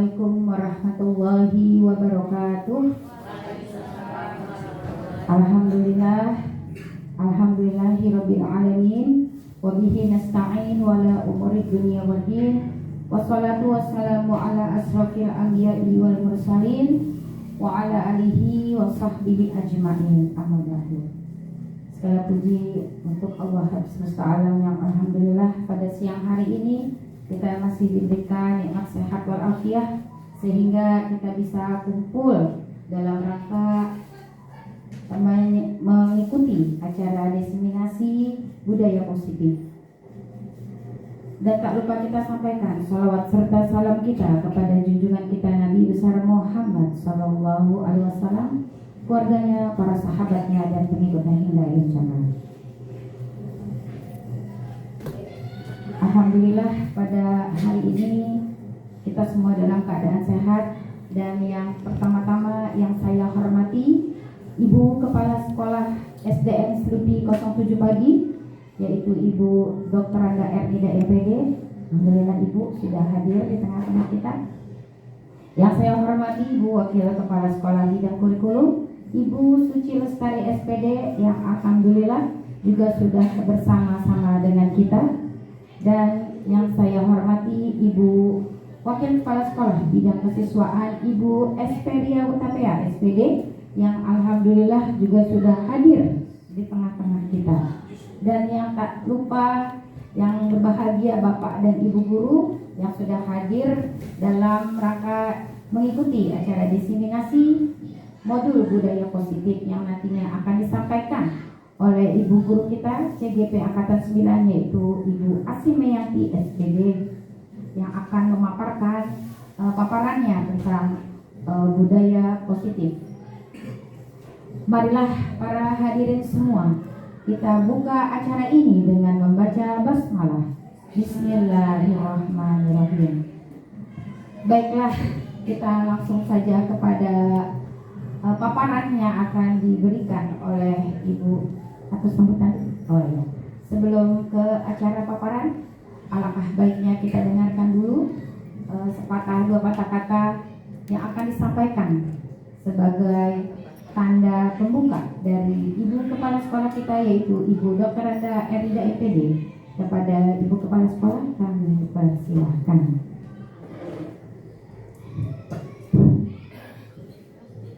Assalamualaikum warahmatullahi wabarakatuh. Alhamdulillahirabbil alamin wa bihi nasta'in wa la umuri dunya waddin. Wassalatu wassalamu ala asrofil anbiya'i wal mursalin wa ala alihi wa sahbihi ajma'in. Amma ba'du. Segala puji untuk Allah semesta alam yang alhamdulillah pada siang hari ini kita masih diberikan nikmat sehat walafiat sehingga kita bisa kumpul dalam rangka mengikuti acara diseminasi budaya positif. Dan tak lupa kita sampaikan salawat serta salam kita kepada junjungan kita Nabi besar Muhammad Sallallahu Alaihi Wasallam, keluarganya, para sahabatnya dan pengikutnya hingga akhir zaman. Alhamdulillah pada hari ini kita semua dalam keadaan sehat, dan yang pertama-tama yang saya hormati Ibu Kepala Sekolah SDN Selipi 07 Pagi, yaitu Ibu Dr. Randa Ernida MPD. Alhamdulillah Ibu sudah hadir di tengah-tengah kita. Yang saya hormati Ibu Wakil Kepala Sekolah Bidang Kurikulum Ibu Suci Lestari SPD, yang alhamdulillah juga sudah bersama-sama dengan kita. Dan yang saya hormati Ibu Wakil Kepala Sekolah Bidang Kesiswaan Ibu Esperia Utapea SPD, yang alhamdulillah juga sudah hadir di tengah-tengah kita. Dan yang tak lupa yang berbahagia Bapak dan Ibu guru yang sudah hadir dalam rangka mengikuti acara diseminasi modul budaya positif yang nantinya akan disampaikan oleh Ibu guru kita CGP Angkatan 9, yaitu Ibu Asimeyanti SPD, yang akan memaparkan paparannya tentang budaya positif. Marilah para hadirin semua, kita buka acara ini dengan membaca basmalah. Bismillahirrahmanirrahim. Baiklah, kita langsung saja kepada paparan yang akan diberikan oleh Ibu atas sambutan. Oh ya, sebelum ke acara paparan, alangkah baiknya kita dengarkan dulu sepatah dua patah kata yang akan disampaikan sebagai tanda pembuka dari Ibu Kepala Sekolah kita, yaitu Ibu Dr. Randa Ernida MPD. Kepada Ibu Kepala Sekolah kami persilahkan.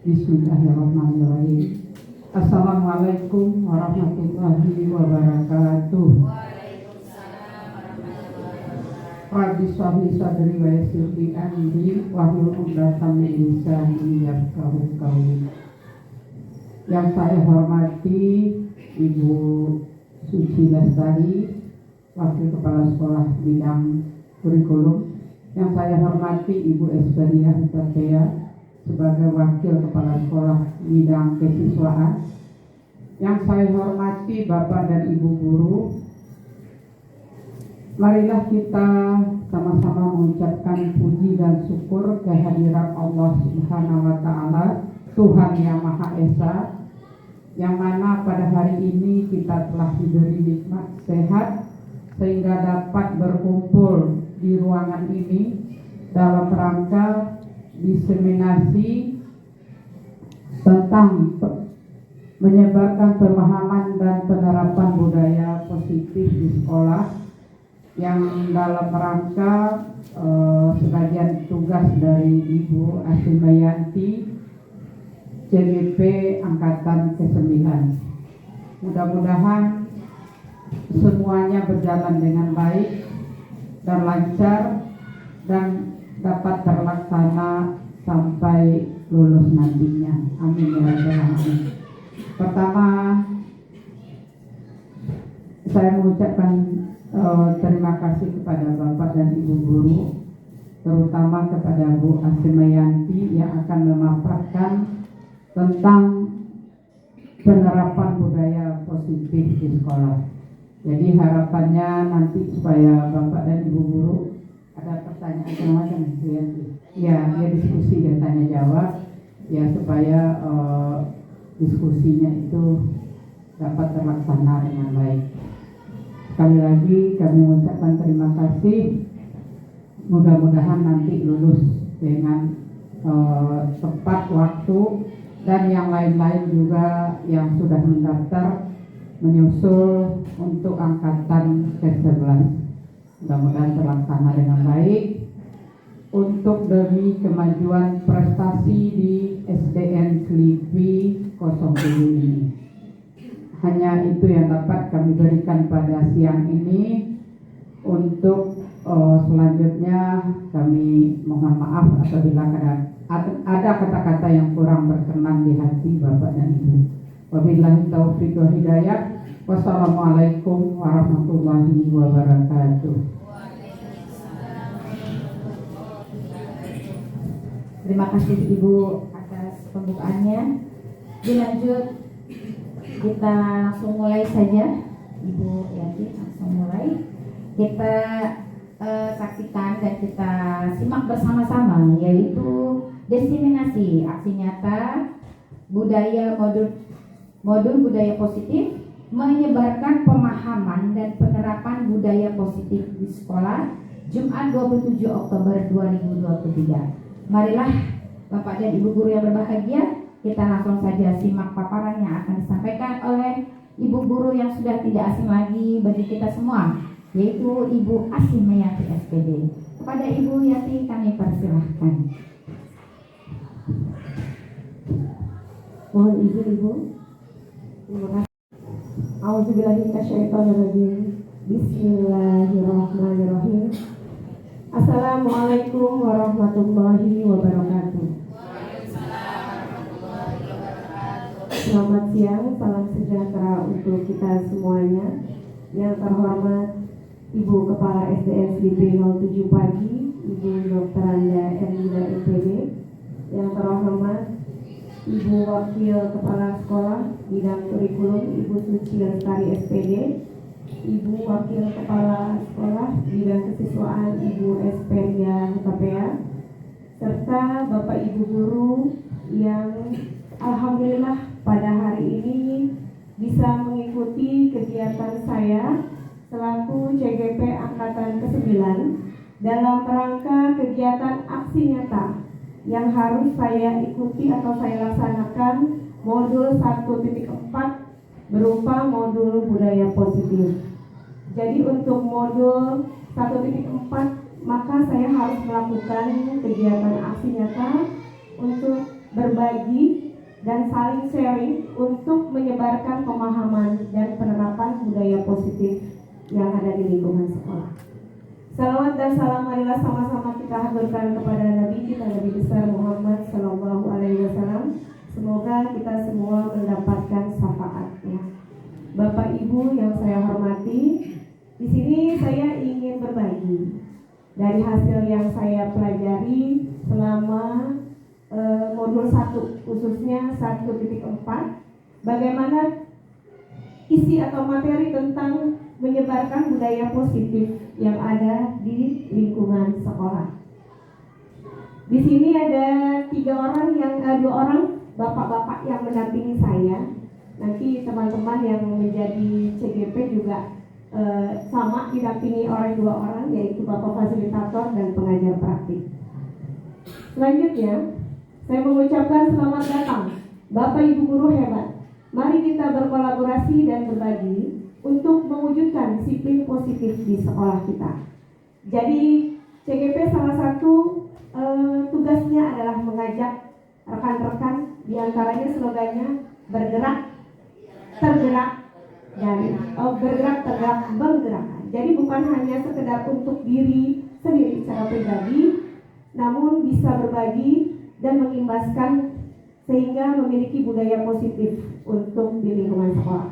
Bismillahirrahmanirrahim. Assalamualaikum warahmatullahi wabarakatuh. Rabbi shrahli sadri wa yassir li amri wahlul 'uqdatam min lisani yafqahu qawli. Yang saya hormati Ibu Suci Lestari, Wakil Kepala Sekolah Bidang Kurikulum. Yang saya hormati Ibu Esperia Utapea sebagai Wakil Kepala Sekolah Bidang Kesiswaan. Yang saya hormati Bapak dan Ibu guru. Marilah kita sama-sama mengucapkan puji dan syukur kehadiran Allah Subhanahu wa Ta'ala, Tuhan yang Maha Esa, yang mana pada hari ini kita telah diberi nikmat sehat sehingga dapat berkumpul di ruangan ini dalam rangka diseminasi tentang menyebarkan pemahaman dan penerapan budaya positif di sekolah, yang dalam rangka sebagian tugas dari Ibu Asimeyanti CGP Angkatan ke-9. Mudah-mudahan semuanya berjalan dengan baik dan lancar dan dapat terlaksana sampai lulus nantinya. Amin ya rabbal alamin. Pertama, saya mengucapkan terima kasih kepada Bapak dan Ibu guru, terutama kepada Bu Asimeyanti yang akan memaparkan tentang penerapan budaya positif di sekolah. Jadi harapannya nanti supaya Bapak dan Ibu guru ada pertanyaan macam-macam ya diskusi ya, tanya jawab ya, supaya diskusinya itu dapat terlaksana dengan baik. Sekali lagi kami mengucapkan terima kasih. Mudah-mudahan nanti lulus dengan tepat waktu, dan yang lain-lain juga yang sudah mendaftar menyusul untuk angkatan ke-11. Mudah-mudahan terlaksana dengan baik untuk demi kemajuan prestasi di SDN Slipi 07 ini. Hanya itu yang dapat kami berikan pada siang ini. Untuk selanjutnya kami mohon maaf apabila ada kata-kata yang kurang berkenan di hati Bapak dan Ibu. Wabillahi taufiq wal hidayah. Wassalamualaikum warahmatullahi wabarakatuh. Terima kasih Ibu atas pembukaannya. Dilanjut, kita langsung mulai saja. Ibu Yanti langsung mulai. Kita saksikan dan kita simak bersama-sama, yaitu diseminasi aksi nyata budaya modul budaya positif, menyebarkan pemahaman dan penerapan budaya positif di sekolah, Jumat 27 Oktober 2023. Marilah Bapak dan Ibu guru yang berbahagia, kita langsung saja simak paparan yang akan disampaikan oleh Ibu guru yang sudah tidak asing lagi bagi kita semua, yaitu Ibu Asimayati SPD. Kepada Ibu Yati kami persilahkan. Mohon izin Ibu. Terima kasih. A'udzubillahi minasyaitonirrajim. Bismillahirrahmanirrahim. Assalamualaikum warahmatullahi wabarakatuh. Selamat siang, salam sejahtera untuk kita semuanya. Yang terhormat Ibu Kepala SDN Slipi 07 Pagi, Ibu Dr. Anda Erlinda MPD. Yang terhormat Ibu Wakil Kepala Sekolah Bidang Kurikulum Ibu Suci Lestari SPD, Ibu Wakil Kepala Sekolah Bidang Kesiswaan Ibu Esperia KPA, serta Bapak Ibu Guru yang alhamdulillah pada hari ini bisa mengikuti kegiatan saya selaku CGP Angkatan ke-9 dalam rangka kegiatan aksi nyata yang harus saya ikuti atau saya laksanakan modul 1.4 berupa modul budaya positif. Jadi untuk modul 1.4 maka saya harus melakukan kegiatan aksi nyata untuk berbagi dan saling sharing untuk menyebarkan pemahaman dan penerapan budaya positif yang ada di lingkungan sekolah. Salawat dan salam marilah sama-sama kita haturkan kepada Nabi kita Nabi besar Muhammad Sallallahu Alaihi Wasallam. Semoga kita semua mendapatkan syafaatnya. Bapak Ibu yang saya hormati, di sini saya ingin berbagi dari hasil yang saya pelajari selama modul 1 khususnya 1.4, bagaimana isi atau materi tentang menyebarkan budaya positif yang ada di lingkungan sekolah. Di sini ada 2 orang bapak-bapak yang mendampingi saya. Nanti teman-teman yang menjadi CGP juga sama didampingi oleh 2 orang, yaitu bapak fasilitator dan pengajar praktik. Selanjutnya, saya mengucapkan selamat datang Bapak Ibu guru hebat. Mari kita berkolaborasi dan berbagi untuk mewujudkan disiplin positif di sekolah kita. Jadi CGP salah satu tugasnya adalah mengajak rekan-rekan, diantaranya slogannya bergerak, tergerak, dan bergerak, tergerak, menggerakkan. Jadi bukan hanya sekedar untuk diri sendiri secara pribadi, namun bisa berbagi dan mengimbaskan sehingga memiliki budaya positif untuk di lingkungan sekolah.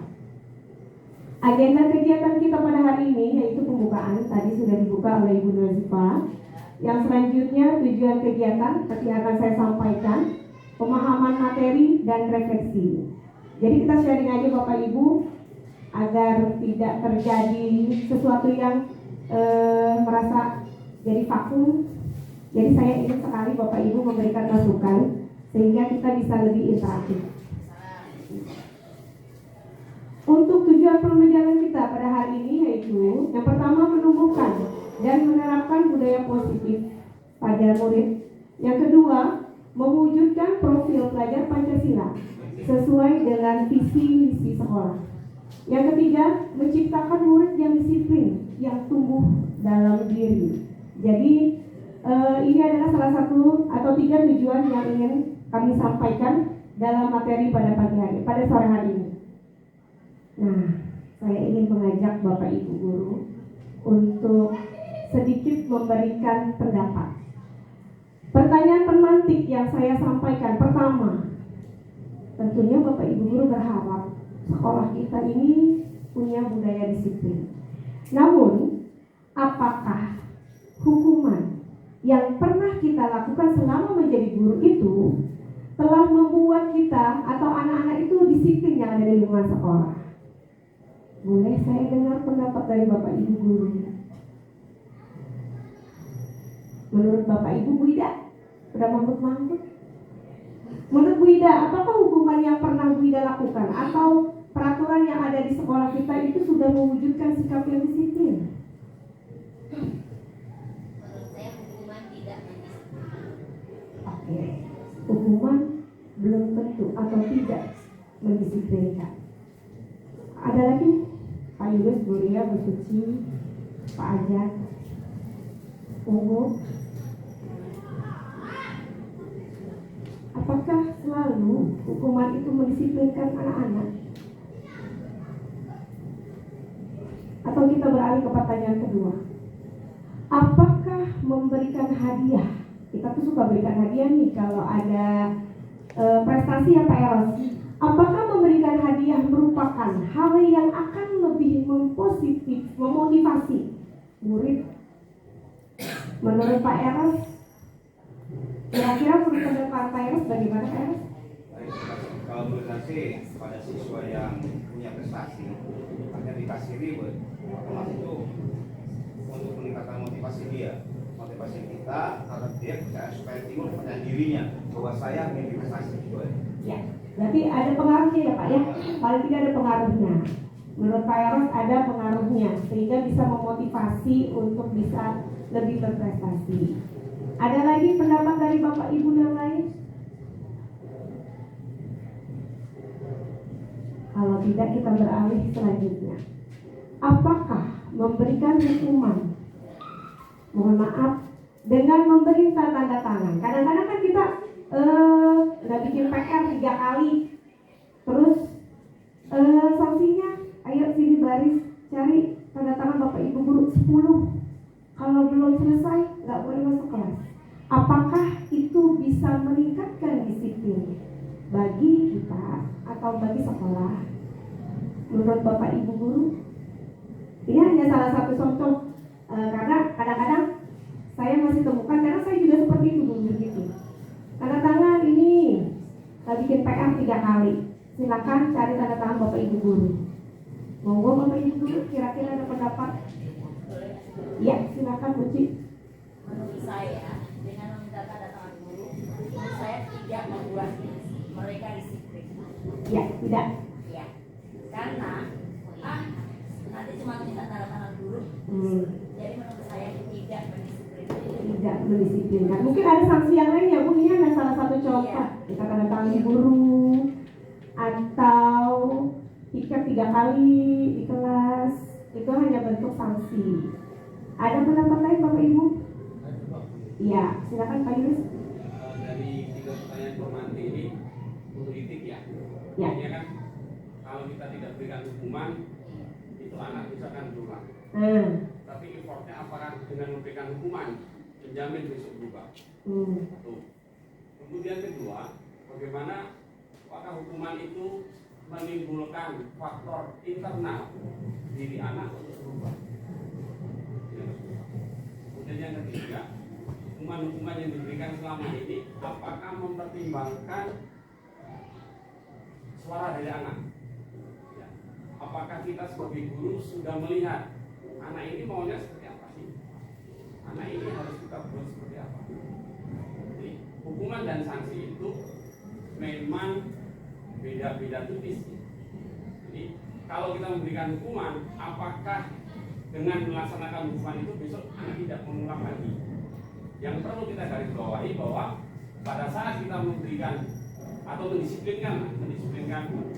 Agenda kegiatan kita pada hari ini yaitu pembukaan, tadi sudah dibuka oleh Ibu Nazifa. Yang selanjutnya tujuan kegiatan seperti akan saya sampaikan, pemahaman materi dan refleksi. Jadi kita sharing aja Bapak Ibu agar tidak terjadi sesuatu yang merasa jadi vakum. Jadi saya ingin sekali Bapak Ibu memberikan masukan sehingga kita bisa lebih interaktif. Untuk tujuan pembelajaran kita pada hari ini yaitu yang pertama menumbuhkan dan menerapkan budaya positif pada murid. Yang kedua, mewujudkan profil pelajar Pancasila sesuai dengan visi misi sekolah. Yang ketiga, menciptakan murid yang disiplin, yang tumbuh dalam diri. Jadi ini adalah salah satu atau 3 tujuan yang ingin kami sampaikan dalam materi pada sore hari ini. Nah, saya ingin mengajak Bapak Ibu guru untuk sedikit memberikan pendapat. Pertanyaan pemantik yang saya sampaikan pertama, tentunya Bapak Ibu guru berharap sekolah kita ini punya budaya disiplin. Namun, apakah hukuman yang pernah kita lakukan selama menjadi guru itu telah membuat kita atau anak-anak itu disiplin yang ada di lingkungan sekolah? Boleh saya dengar pendapat dari Bapak Ibu guru? Menurut Bapak Ibu, Bu Ida, udah mangkut-mangkut? Menurut Bu Ida, apakah hukuman yang pernah Bu Ida lakukan atau peraturan yang ada di sekolah kita itu sudah mewujudkan sikap yang disiplin? Menurut saya hukuman tidak mendisiplin. Oke, hukuman belum tentu atau tidak mendisiplinkan. Ada lagi? Pak Yunus, Bu Ria, Bu Suci, Pak Ajat, Ungu. Apakah selalu hukuman itu mendisiplinkan anak-anak? Atau kita beralih ke pertanyaan kedua, apakah memberikan hadiah? Kita tuh suka berikan hadiah nih kalau ada prestasi ya Pak Eros. Apakah memberikan hadiah merupakan hal yang akan lebih memotivasi murid? Menurut Pak Eros, kira-kira menurut pendapat Pak Eros bagaimana Pak Eros? Kalau menurut saya pada siswa yang punya prestasi hanya dikasih reward, otomatis itu untuk meningkatkan motivasi dia, motivasi kita karena dia percaya supaya timbul kepercayaan dirinya bahwa saya memiliki prestasi juga. Ya, berarti ada pengaruhnya ya Pak ya. Paling tidak ada pengaruhnya. Menurut Pak Eros ada pengaruhnya sehingga bisa memotivasi untuk bisa lebih berprestasi. Ada lagi pendapat dari Bapak Ibu yang lain? Kalau tidak kita beralih selanjutnya. Apakah memberikan hukuman, mohon maaf, dengan memberi tanda tangan? Kadang-kadang kan kita nggak bikin PR 3 kali, terus sanksinya, ayo sini baris, cari tanda tangan Bapak Ibu guru 10. Kalau belum selesai, nggak boleh masuk kelas. Apakah itu bisa meningkatkan disiplin bagi kita atau bagi sekolah? Menurut Bapak Ibu guru, ini hanya salah satu contoh karena kadang-kadang saya masih temukan, karena saya juga seperti itu dulu gitu. Tanda tangan ini, kita bikin PR 3 kali. Silakan cari tanda tangan Bapak Ibu guru. Monggo Bapak Ibu guru, kira-kira ada pendapat? Ya, silakan Uci. Menurut saya, dengan meminta tanda tangan guru, menurut saya tidak membuat mereka disiplin. Ya, tidak. Ya, karena nanti cuma minta tanda tangan guru. Jadi menurut saya tidak mendisiplin. Tidak mendisiplinkan. Mungkin ada sanksi yang lain ya Bu, ini ada salah satu contoh. Iya. Kita tanda tangan guru atau tiket 3 kali di kelas, itu hanya bentuk sanksi. Ada pendapat lain Bapak Ibu? Iya, silakan Pak Yunus. Dari 3 pertanyaan formanti ini politik ya. Ya. Artinya kan kalau kita tidak berikan hukuman itu anak bisa kan berubah. Tapi effortnya apakah dengan memberikan hukuman menjamin besok berubah? Tuh. Kemudian kedua, bagaimana apakah hukuman itu menimbulkan faktor internal diri anak untuk berubah? Kemudian yang ketiga, hukuman-hukuman yang diberikan selama ini apakah mempertimbangkan suara dari anak? Ya. Apakah kita sebagai guru sudah melihat anak ini maunya seperti apa sih? Anak ini harus kita buat seperti apa? Jadi hukuman dan sanksi itu memang beda-beda tipis. Jadi kalau kita memberikan hukuman, apakah dengan melaksanakan hukuman itu besok anak tidak mengulang lagi? Yang perlu kita garis bawahi bahwa pada saat kita memberikan atau mendisiplinkan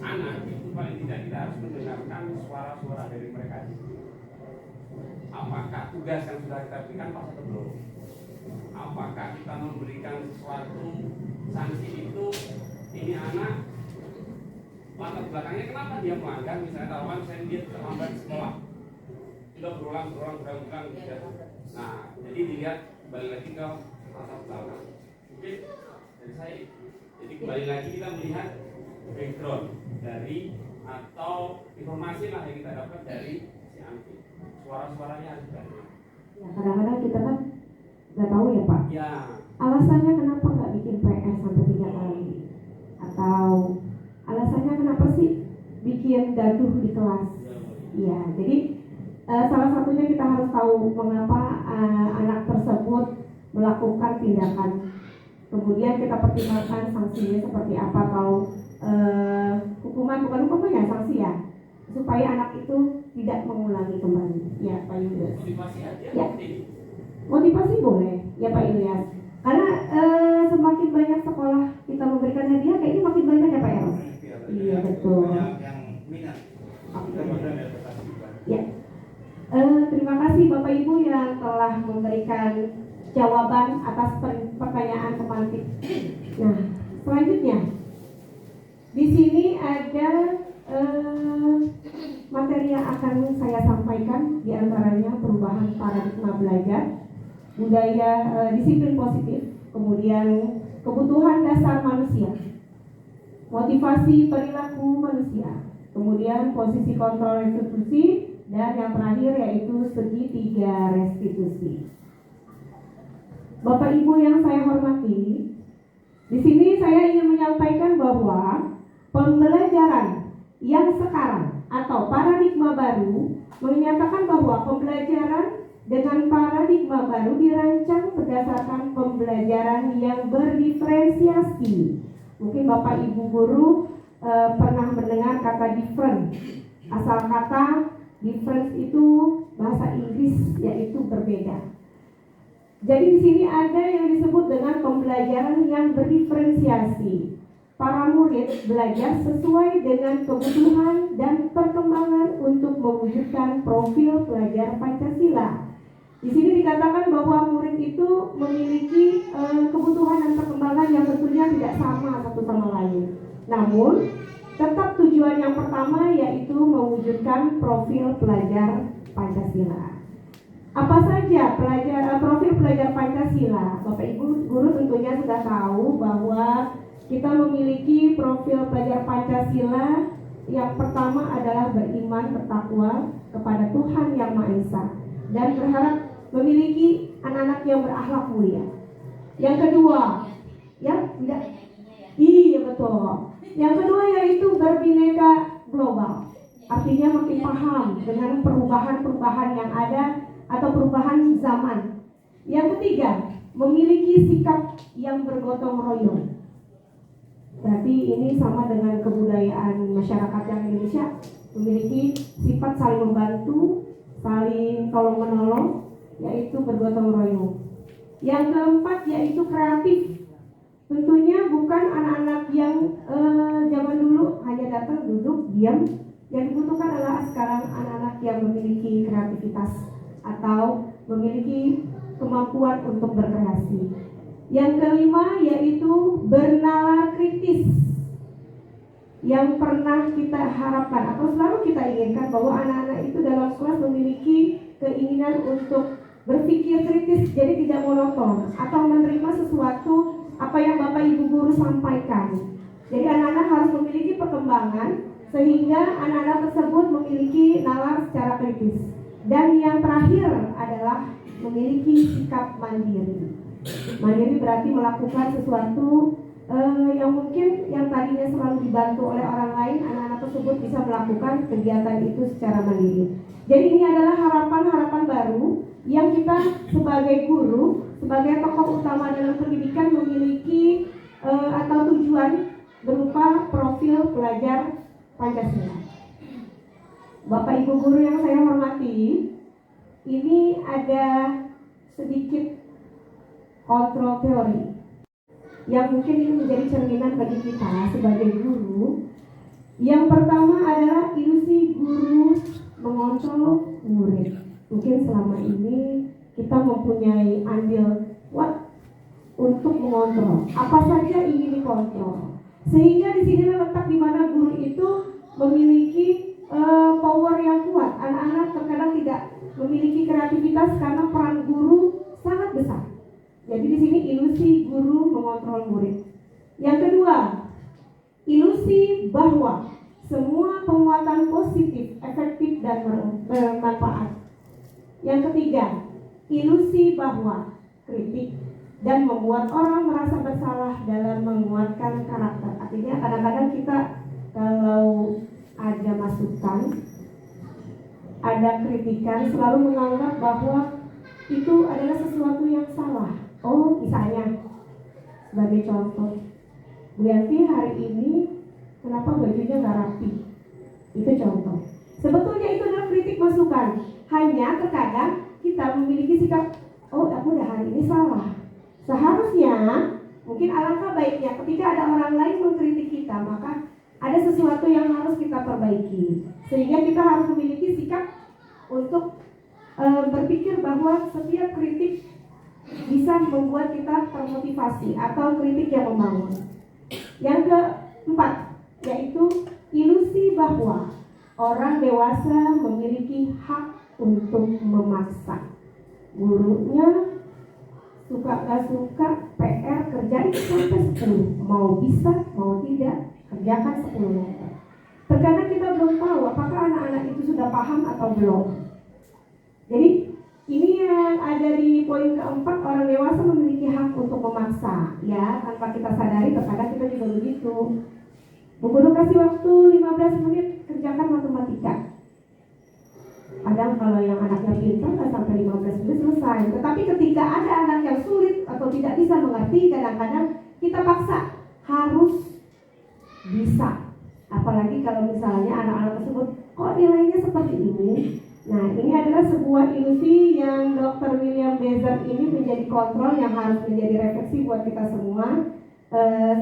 anak, itu paling tidak kita harus mendengarkan suara-suara dari mereka. Apakah tugas yang sudah kita berikan pas atau belum? Apakah kita memberikan sesuatu sanksi itu, ini anak latar belakangnya kenapa dia melanggar, misalnya taruhan saya dia terlambat di sekolah, sudah berulang gitu. Nah, jadi dilihat balik lagi ke latar belakang. Oke, dari saya. Jadi kembali lagi kita melihat background dari atau informasi lah yang kita dapat dari si Anti. Suara-suaranya ada. Ya, kadang-kadang kita kan nggak tahu ya Pak. Ya. Alasannya kenapa nggak bikin PR sampai 3 kali? Atau alasannya kenapa sih bikin gaduh di kelas? Ya, jadi salah satunya kita harus tahu mengapa anak tersebut melakukan tindakan. Kemudian kita pertimbangkan sanksinya seperti apa, atau hukuman, bukan hukuman ya, sanksi ya, supaya anak itu tidak mengulangi kembali. Ya Pak Yulias. Motivasi aja. Ya. Motivasi boleh ya Pak Ilyas, karena semakin banyak sekolah kita memberikan hadiah, kayaknya makin banyak ya Pak Eros. Iya betul. Yang minat. Ya, terima kasih Bapak Ibu yang telah memberikan jawaban atas pertanyaan pemantik. Nah, selanjutnya di sini ada materi yang akan saya sampaikan, diantaranya perubahan paradigma belajar, budaya disiplin positif, kemudian kebutuhan dasar manusia, motivasi perilaku manusia, kemudian posisi kontrol restitusi, dan yang terakhir yaitu segitiga restitusi. Bapak Ibu yang saya hormati, di sini saya ingin menyampaikan bahwa pembelajaran yang sekarang atau paradigma baru menyatakan bahwa pembelajaran dengan paradigma baru dirancang berdasarkan pembelajaran yang berdiferensiasi. Mungkin Bapak Ibu guru pernah mendengar kata different. Asal kata difference itu bahasa Inggris, yaitu berbeda. Jadi di sini ada yang disebut dengan pembelajaran yang berdiferensiasi. Para murid belajar sesuai dengan kebutuhan dan perkembangan untuk mewujudkan profil pelajar Pancasila. Di sini dikatakan bahwa murid itu memiliki kebutuhan dan perkembangan yang tentunya tidak sama satu sama lain. Namun, tetap tujuan yang pertama yaitu mewujudkan profil pelajar Pancasila. Apa saja profil pelajar Pancasila? Bapak Ibu guru tentunya sudah tahu bahwa kita memiliki profil pelajar Pancasila. Yang pertama adalah beriman, bertakwa kepada Tuhan Yang Maha Esa dan berharap memiliki anak-anak yang berakhlak mulia. Yang kedua, iya betul. Yang kedua yaitu berbineka global. Artinya makin paham dengan perubahan-perubahan yang ada atau perubahan zaman. Yang ketiga, memiliki sikap yang bergotong royong. Berarti ini sama dengan kebudayaan masyarakat yang Indonesia, memiliki sifat saling membantu, saling tolong menolong, yaitu bergotong royong. Yang keempat yaitu kreatif. Tentunya bukan anak-anak yang zaman dulu hanya datang duduk diam. Yang dibutuhkan adalah sekarang anak-anak yang memiliki kreativitas atau memiliki kemampuan untuk berkreasi. Yang kelima yaitu bernalar kritis. Yang pernah kita harapkan atau selalu kita inginkan bahwa anak-anak itu dalam kelas memiliki keinginan untuk berpikir kritis, jadi tidak monoton atau menerima sesuatu apa yang Bapak Ibu guru sampaikan. Jadi anak-anak harus memiliki perkembangan sehingga anak-anak tersebut memiliki nalar secara kritis. Dan yang terakhir adalah memiliki sikap mandiri. Mandiri berarti melakukan sesuatu yang mungkin yang tadinya selalu dibantu oleh orang lain, anak-anak tersebut bisa melakukan kegiatan itu secara mandiri. Jadi ini adalah harapan-harapan baru yang kita sebagai guru, sebagai tokoh utama dalam pendidikan memiliki atau tujuan berupa profil pelajar Pancasila. Bapak Ibu guru yang saya hormati, ini ada sedikit kontrol teori, yang mungkin ini menjadi cerminan bagi kita sebagai guru. Yang pertama adalah ilusi guru mengontrol murid. Mungkin selama ini kita mempunyai andil kuat untuk mengontrol apa saja ingin dikontrol, sehingga di sini letak di mana guru itu memiliki power yang kuat. Anak-anak terkadang tidak memiliki kreativitas karena peran guru sangat besar. Jadi di sini ilusi guru mengontrol murid. Yang kedua, ilusi bahwa semua penguatan positif, efektif dan bermanfaat. Yang ketiga, ilusi bahwa kritik dan membuat orang merasa bersalah dalam menguatkan karakter. Artinya kadang-kadang kita kalau ada masukan, ada kritikan, selalu menganggap bahwa itu adalah sesuatu yang salah. Oh, misalnya sebagai contoh, Bu Yanti hari ini kenapa bajunya nggak rapi? Itu contoh. Sebetulnya itu adalah kritik masukan. Hanya terkadang kita memiliki sikap, oh aku udah hari ini salah. Seharusnya mungkin alangkah baiknya ketika ada orang lain mengkritik kita, maka ada sesuatu yang harus kita perbaiki. Sehingga kita harus memiliki sikap untuk berpikir bahwa setiap kritik bisa membuat kita termotivasi atau kritik yang membangun. Yang keempat, yaitu ilusi bahwa orang dewasa memiliki hak untuk memaksa. Gurunya suka gak suka PR kerjain sampai 10, mau bisa mau tidak kerjakan 10. Terkadang kita belum tahu apakah anak-anak itu sudah paham atau belum. Jadi ini yang ada di poin keempat, orang dewasa memiliki hak untuk memaksa, ya, tanpa kita sadari. Terkadang kita juga begitu. Bu guru kasih waktu 15 menit kerjakan matematika. Kadang kalau yang anaknya pintar nggak sampai 15 menit selesai. Tetapi ketika ada anak yang sulit atau tidak bisa mengerti, kadang-kadang kita paksa harus bisa. Apalagi kalau misalnya anak-anak tersebut kok nilainya seperti ini. Nah, ini adalah sebuah ilusi yang Dr. William Bezer ini menjadi kontrol yang harus menjadi refleksi buat kita semua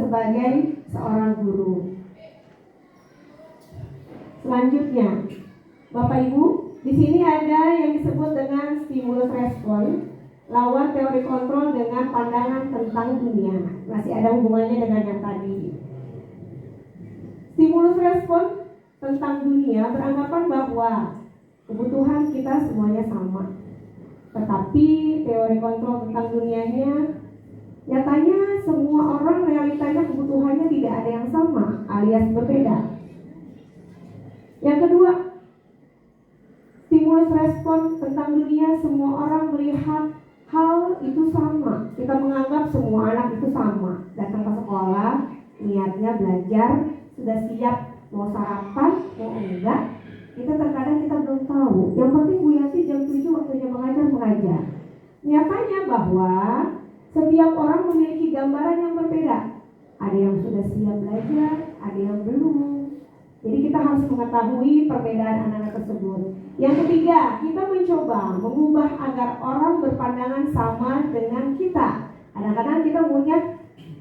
sebagai seorang guru. Selanjutnya, Bapak Ibu, di sini ada yang disebut dengan stimulus respon, lawan teori kontrol dengan pandangan tentang dunia. Masih ada hubungannya dengan yang tadi. Stimulus respon tentang dunia beranggapan bahwa kebutuhan kita semuanya sama. Tetapi teori kontrol tentang dunianya, nyatanya semua orang realitanya kebutuhannya tidak ada yang sama, alias berbeda. Yang kedua, stimulus respon tentang dunia, semua orang melihat hal itu sama. Kita menganggap semua anak itu sama. Datang ke sekolah, niatnya belajar, sudah siap mau sarapan, mau enggak. Kita terkadang kita belum tahu. Yang penting Bu Yanti jam 7 waktunya mengajar. Nyatanya bahwa setiap orang memiliki gambaran yang berbeda. Ada yang sudah siap belajar, ada yang belum. Jadi kita harus mengetahui perbedaan anak-anak tersebut. Yang ketiga, kita mencoba mengubah agar orang berpandangan sama dengan kita. Kadang-kadang kita punya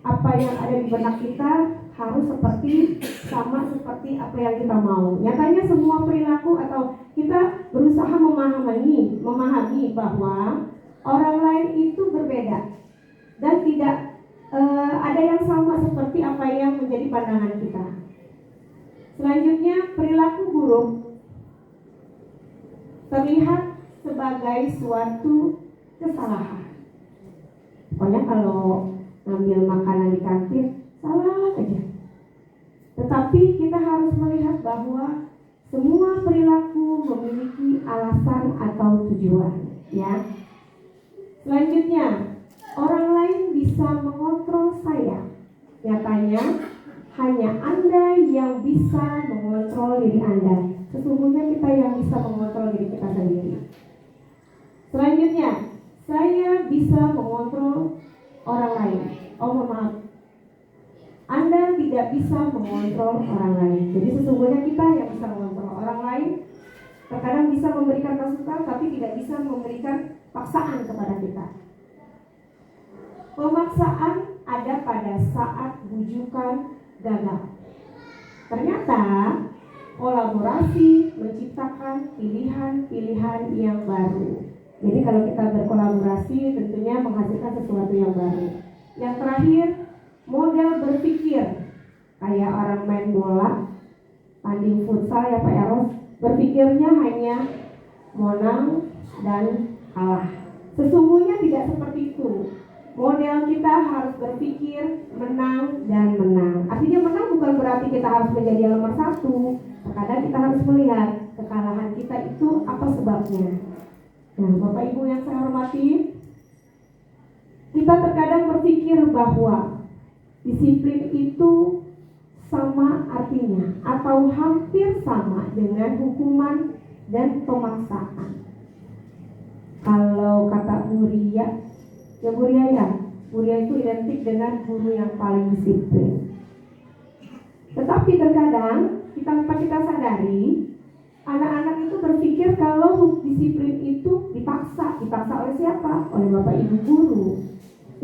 apa yang ada di benak kita harus sama seperti apa yang kita mau. Nyatanya semua perilaku atau kita berusaha memahami bahwa orang lain itu berbeda dan tidak ada yang sama seperti apa yang menjadi pandangan kita. Selanjutnya, perilaku buruk terlihat sebagai suatu kesalahan. Pokoknya kalau ngambil makanan di kantin salah aja. Tetapi kita harus melihat bahwa semua perilaku memiliki alasan atau tujuan, ya. Selanjutnya, orang lain bisa mengontrol saya. Nyatanya hanya Anda yang bisa mengontrol diri Anda. Sesungguhnya kita yang bisa mengontrol diri kita sendiri. Selanjutnya, saya bisa mengontrol orang lain. Oh, maaf. Anda tidak bisa mengontrol orang lain. Jadi sesungguhnya kita yang bisa mengontrol orang lain. Terkadang bisa memberikan masukan, tapi tidak bisa memberikan paksaan kepada kita. Pemaksaan ada pada saat bujukan gagal. Ternyata kolaborasi menciptakan pilihan-pilihan yang baru. Jadi kalau kita berkolaborasi tentunya menghasilkan sesuatu yang baru. Yang terakhir, model berpikir kayak orang main bola, tanding futsal ya Pak Eros, berpikirnya hanya menang dan kalah. Sesungguhnya tidak seperti itu. Model kita harus berpikir menang dan menang. Artinya menang bukan berarti kita harus menjadi yang nomor satu. Terkadang kita harus melihat kekalahan kita itu apa sebabnya. Nah, Bapak Ibu yang saya hormati, kita terkadang berpikir bahwa disiplin itu sama artinya atau hampir sama dengan hukuman dan pemaksaan. Kalau kata Buria, ya Buria itu identik dengan guru yang paling disiplin. Tetapi terkadang tanpa kita sadari, anak-anak itu berpikir kalau disiplin itu dipaksa oleh siapa? Oleh Bapak Ibu guru.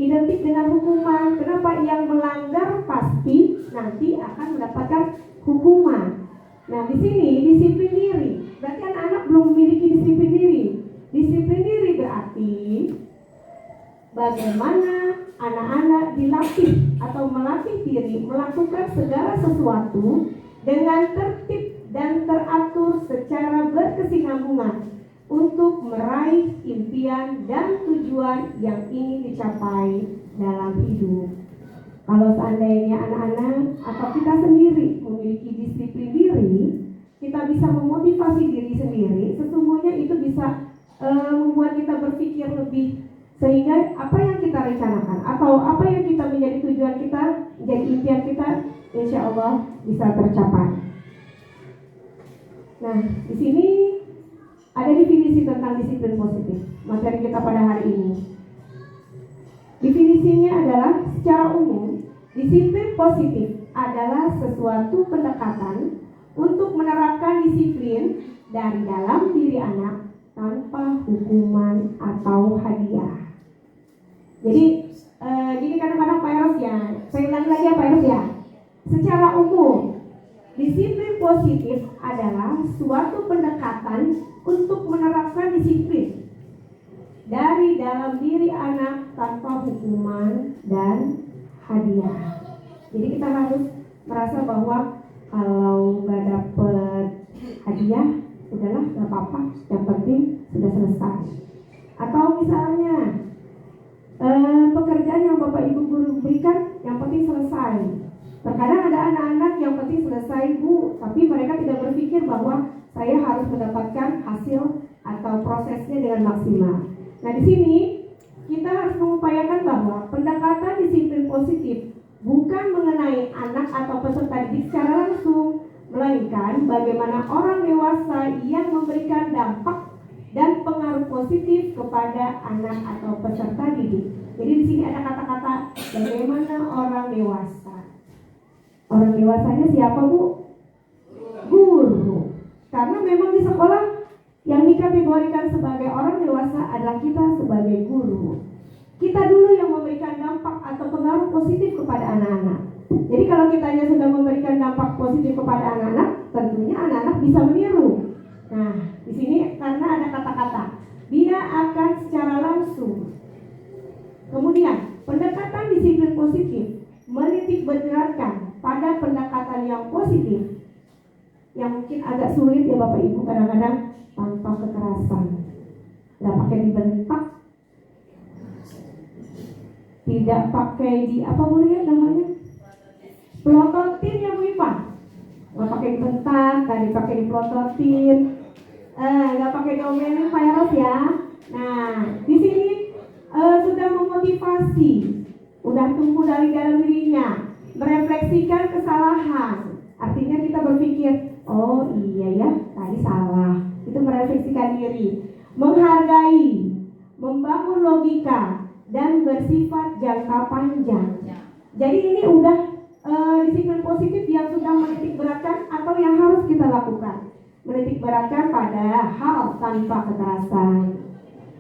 Identik dengan hukuman. Kenapa? Yang melanggar pasti nanti akan mendapatkan hukuman. Nah, di sini disiplin diri. Berarti anak-anak belum memiliki disiplin diri. Disiplin diri berarti bagaimana anak-anak dilatih atau melatih diri melakukan segala sesuatu dengan tertib dan teratur secara berkesinambungan untuk meraih impian dan tujuan yang ingin dicapai dalam hidup. Kalau seandainya anak-anak atau kita sendiri memiliki disiplin diri, kita bisa memotivasi diri sendiri, sesungguhnya itu bisa membuat kita berpikir lebih, sehingga apa yang kita rencanakan atau apa yang kita menjadi tujuan kita, menjadi impian kita, insya Allah bisa tercapai. Nah, di sini ada definisi tentang disiplin positif, materi kita pada hari ini. Definisinya adalah secara umum, disiplin positif adalah sesuatu pendekatan untuk menerapkan disiplin dari dalam diri anak tanpa hukuman atau hadiah. Jadi gini kadang-kadang Pak Eros ya, saya ulangi lagi ya Pak Eros ya. Secara umum, disiplin positif adalah suatu pendekatan untuk menerapkan disiplin dari dalam diri anak tanpa hukuman dan hadiah. Jadi kita harus merasa bahwa kalau nggak dapet hadiah, udahlah nggak apa-apa, yang penting sudah selesai. Atau misalnya pekerjaan yang Bapak Ibu guru berikan, yang penting selesai. Terkadang ada anak-anak yang penting selesai Bu, tapi mereka tidak berpikir bahwa saya harus mendapatkan hasil atau prosesnya dengan maksimal. Nah, di sini kita harus mengupayakan bahwa pendekatan disiplin positif bukan mengenai anak atau peserta didik secara langsung, melainkan bagaimana orang dewasa yang memberikan dampak dan pengaruh positif kepada anak atau peserta didik. Jadi di sini ada kata-kata bagaimana orang dewasa. Orang dewasanya siapa Bu? Guru. Karena memang di sekolah yang dikategorikan sebagai orang dewasa adalah kita sebagai guru. Kita dulu yang memberikan dampak atau pengaruh positif kepada anak-anak. Jadi kalau kitanya sudah memberikan dampak positif kepada anak-anak, tentunya anak-anak bisa meniru. Nah, di sini karena ada kata-kata, dia akan secara langsung. Kemudian, pendekatan disiplin positif menitik beratkan pada pendekatan yang positif, yang mungkin agak sulit ya Bapak Ibu, kadang-kadang tanpa kekerasan. Tidak pakai dibentak, tidak pakai di apa boleh namanya, pelototin ya Bu Ipa. Nggak pakai dibentak, nggak dipakai dipelototin, nggak pakai diomelin Pak Eros ya. Nah, di sini sudah memotivasi, udah tumbuh dari dalam dirinya, merefleksikan kesalahan. Artinya kita berpikir, oh iya ya, tadi salah. Itu merefleksikan diri, menghargai, membangun logika, dan bersifat jangka panjang. Jadi ini udah disiplin positif yang sudah menitik beratkan atau yang harus kita lakukan. Menitik beratkan pada hal tanpa kekerasan.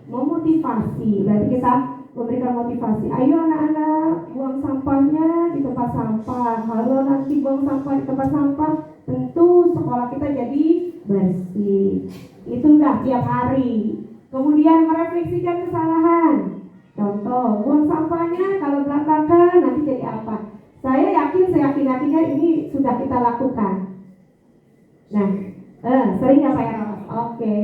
Memotivasi, berarti kita memberikan motivasi. Ayo anak-anak, buang sampahnya di tempat sampah. Kalau nanti buang sampah di tempat sampah, tentu sekolah kita jadi bersih. Itu udah tiap hari. Kemudian merefleksikan kesalahan. Contoh, buang sampahnya kalau berantakan nanti jadi apa? Saya yakin-yakinnya ini sudah kita lakukan. Nah, sering ya Pak ya? Oke.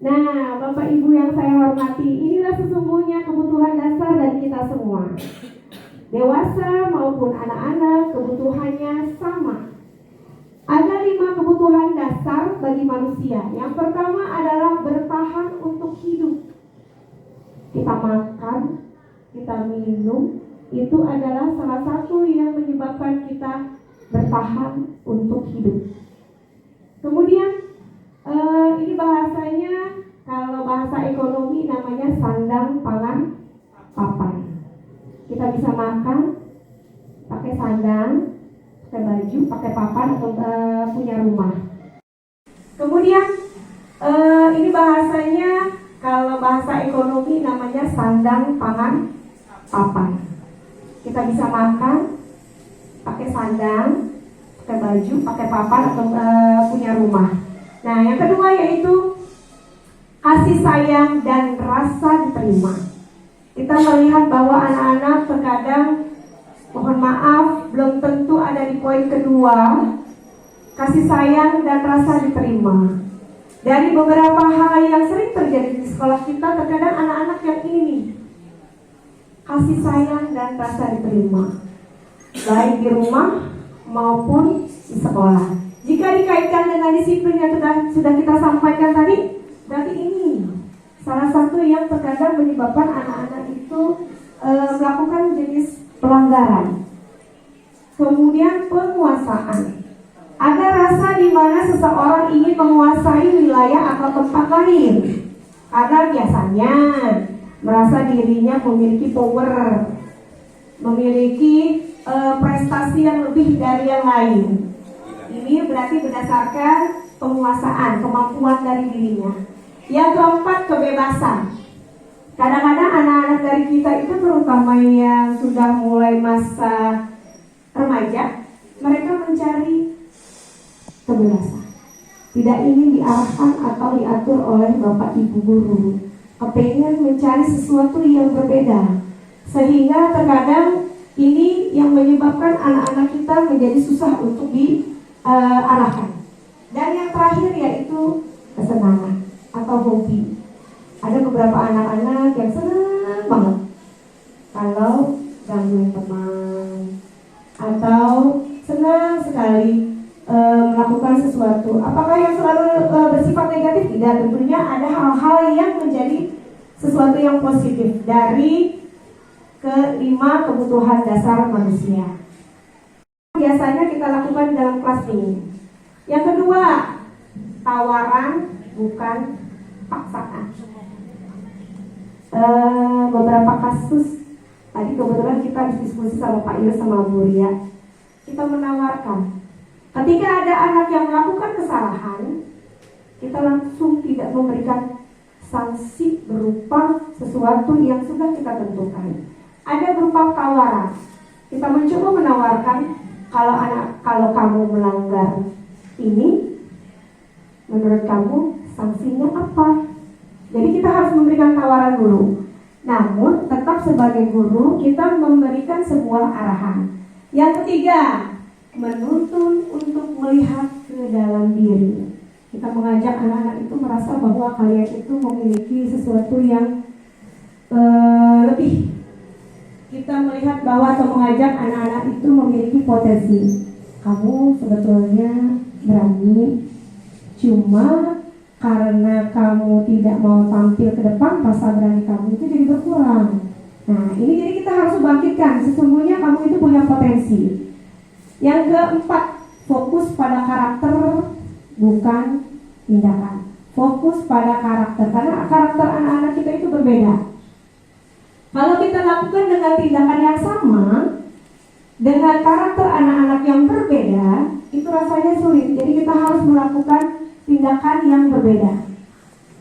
Nah, Bapak Ibu yang saya hormati, inilah sesungguhnya kebutuhan dasar dari kita semua. Dewasa maupun anak-anak, kebutuhannya sama. Ada 5 kebutuhan dasar bagi manusia. Yang pertama adalah bertahan untuk hidup. Kita makan, kita minum, itu adalah salah satu yang menyebabkan kita bertahan untuk hidup. Kemudian ini bahasanya, kalau bahasa ekonomi namanya sandang, pangan, papan. Kita bisa makan pakai sandang, pakai baju, pakai papan, atau punya rumah. Kemudian ini bahasanya, kalau bahasa ekonomi namanya sandang, pangan, papan. Kita bisa makan pakai sandang, pakai baju, pakai papan, atau punya rumah. Nah, yang kedua yaitu kasih sayang dan rasa diterima. Kita melihat bahwa anak-anak terkadang, mohon maaf, belum tentu ada di poin kedua, kasih sayang dan rasa diterima. Dari beberapa hal yang sering terjadi di sekolah kita, terkadang anak-anak yang ini nih, kasih sayang dan rasa diterima, baik di rumah maupun di sekolah. Jika dikaitkan dengan disiplin yang sudah kita sampaikan tadi, berarti ini salah satu yang terkadang menyebabkan anak-anak itu melakukan jenis pelanggaran. Kemudian penguasaan. Ada rasa di mana seseorang ingin menguasai wilayah atau tempat lain, karena biasanya merasa dirinya memiliki power, memiliki prestasi yang lebih dari yang lain. Ini berarti berdasarkan penguasaan, kemampuan dari dirinya. Yang keempat, kebebasan. Kadang-kadang anak-anak dari kita itu, terutama yang sudah mulai masa remaja, mereka mencari kebebasan. Tidak ingin diarahkan atau diatur oleh bapak ibu guru. Kepengen mencari sesuatu yang berbeda. Sehingga terkadang ini yang menyebabkan anak-anak kita menjadi susah untuk diarahkan. Dan yang terakhir yaitu kesenangan atau hobi. Ada beberapa anak-anak yang senang banget kalau gangguin teman, atau senang sekali melakukan sesuatu. Apakah yang selalu bersifat negatif? Tidak, tentunya ada hal-hal yang menjadi sesuatu yang positif dari kelima kebutuhan dasar manusia. Biasanya kita lakukan dalam kelas ini. Yang kedua, tawaran bukan paksaan. Beberapa kasus tadi kebetulan kita diskusi sama Pak Yus sama Bu Ria. Kita menawarkan, ketika ada anak yang melakukan kesalahan, kita langsung tidak memberikan sanksi berupa sesuatu yang sudah kita tentukan. Ada berupa tawaran. Kita mencoba menawarkan, kalau kamu melanggar ini, menurut kamu sanksinya apa? Jadi kita harus memberikan tawaran dulu. Namun tetap sebagai guru kita memberikan sebuah arahan. Yang ketiga, menuntun untuk melihat ke dalam diri. Kita mengajak anak-anak itu merasa bahwa kalian itu memiliki sesuatu yang lebih. Kita melihat bahwa atau mengajak anak-anak itu memiliki potensi. Kamu sebetulnya berani, cuma karena kamu tidak mau tampil ke depan, rasa berani kamu itu jadi berkurang. Nah, ini jadi kita harus bangkitkan. Sesungguhnya kamu itu punya potensi. Yang keempat, fokus pada karakter bukan tindakan. Fokus pada karakter, karena karakter anak-anak kita itu berbeda. Kalau kita lakukan dengan tindakan yang sama, dengan karakter anak-anak yang berbeda, itu rasanya sulit. Jadi kita harus melakukan tindakan yang berbeda.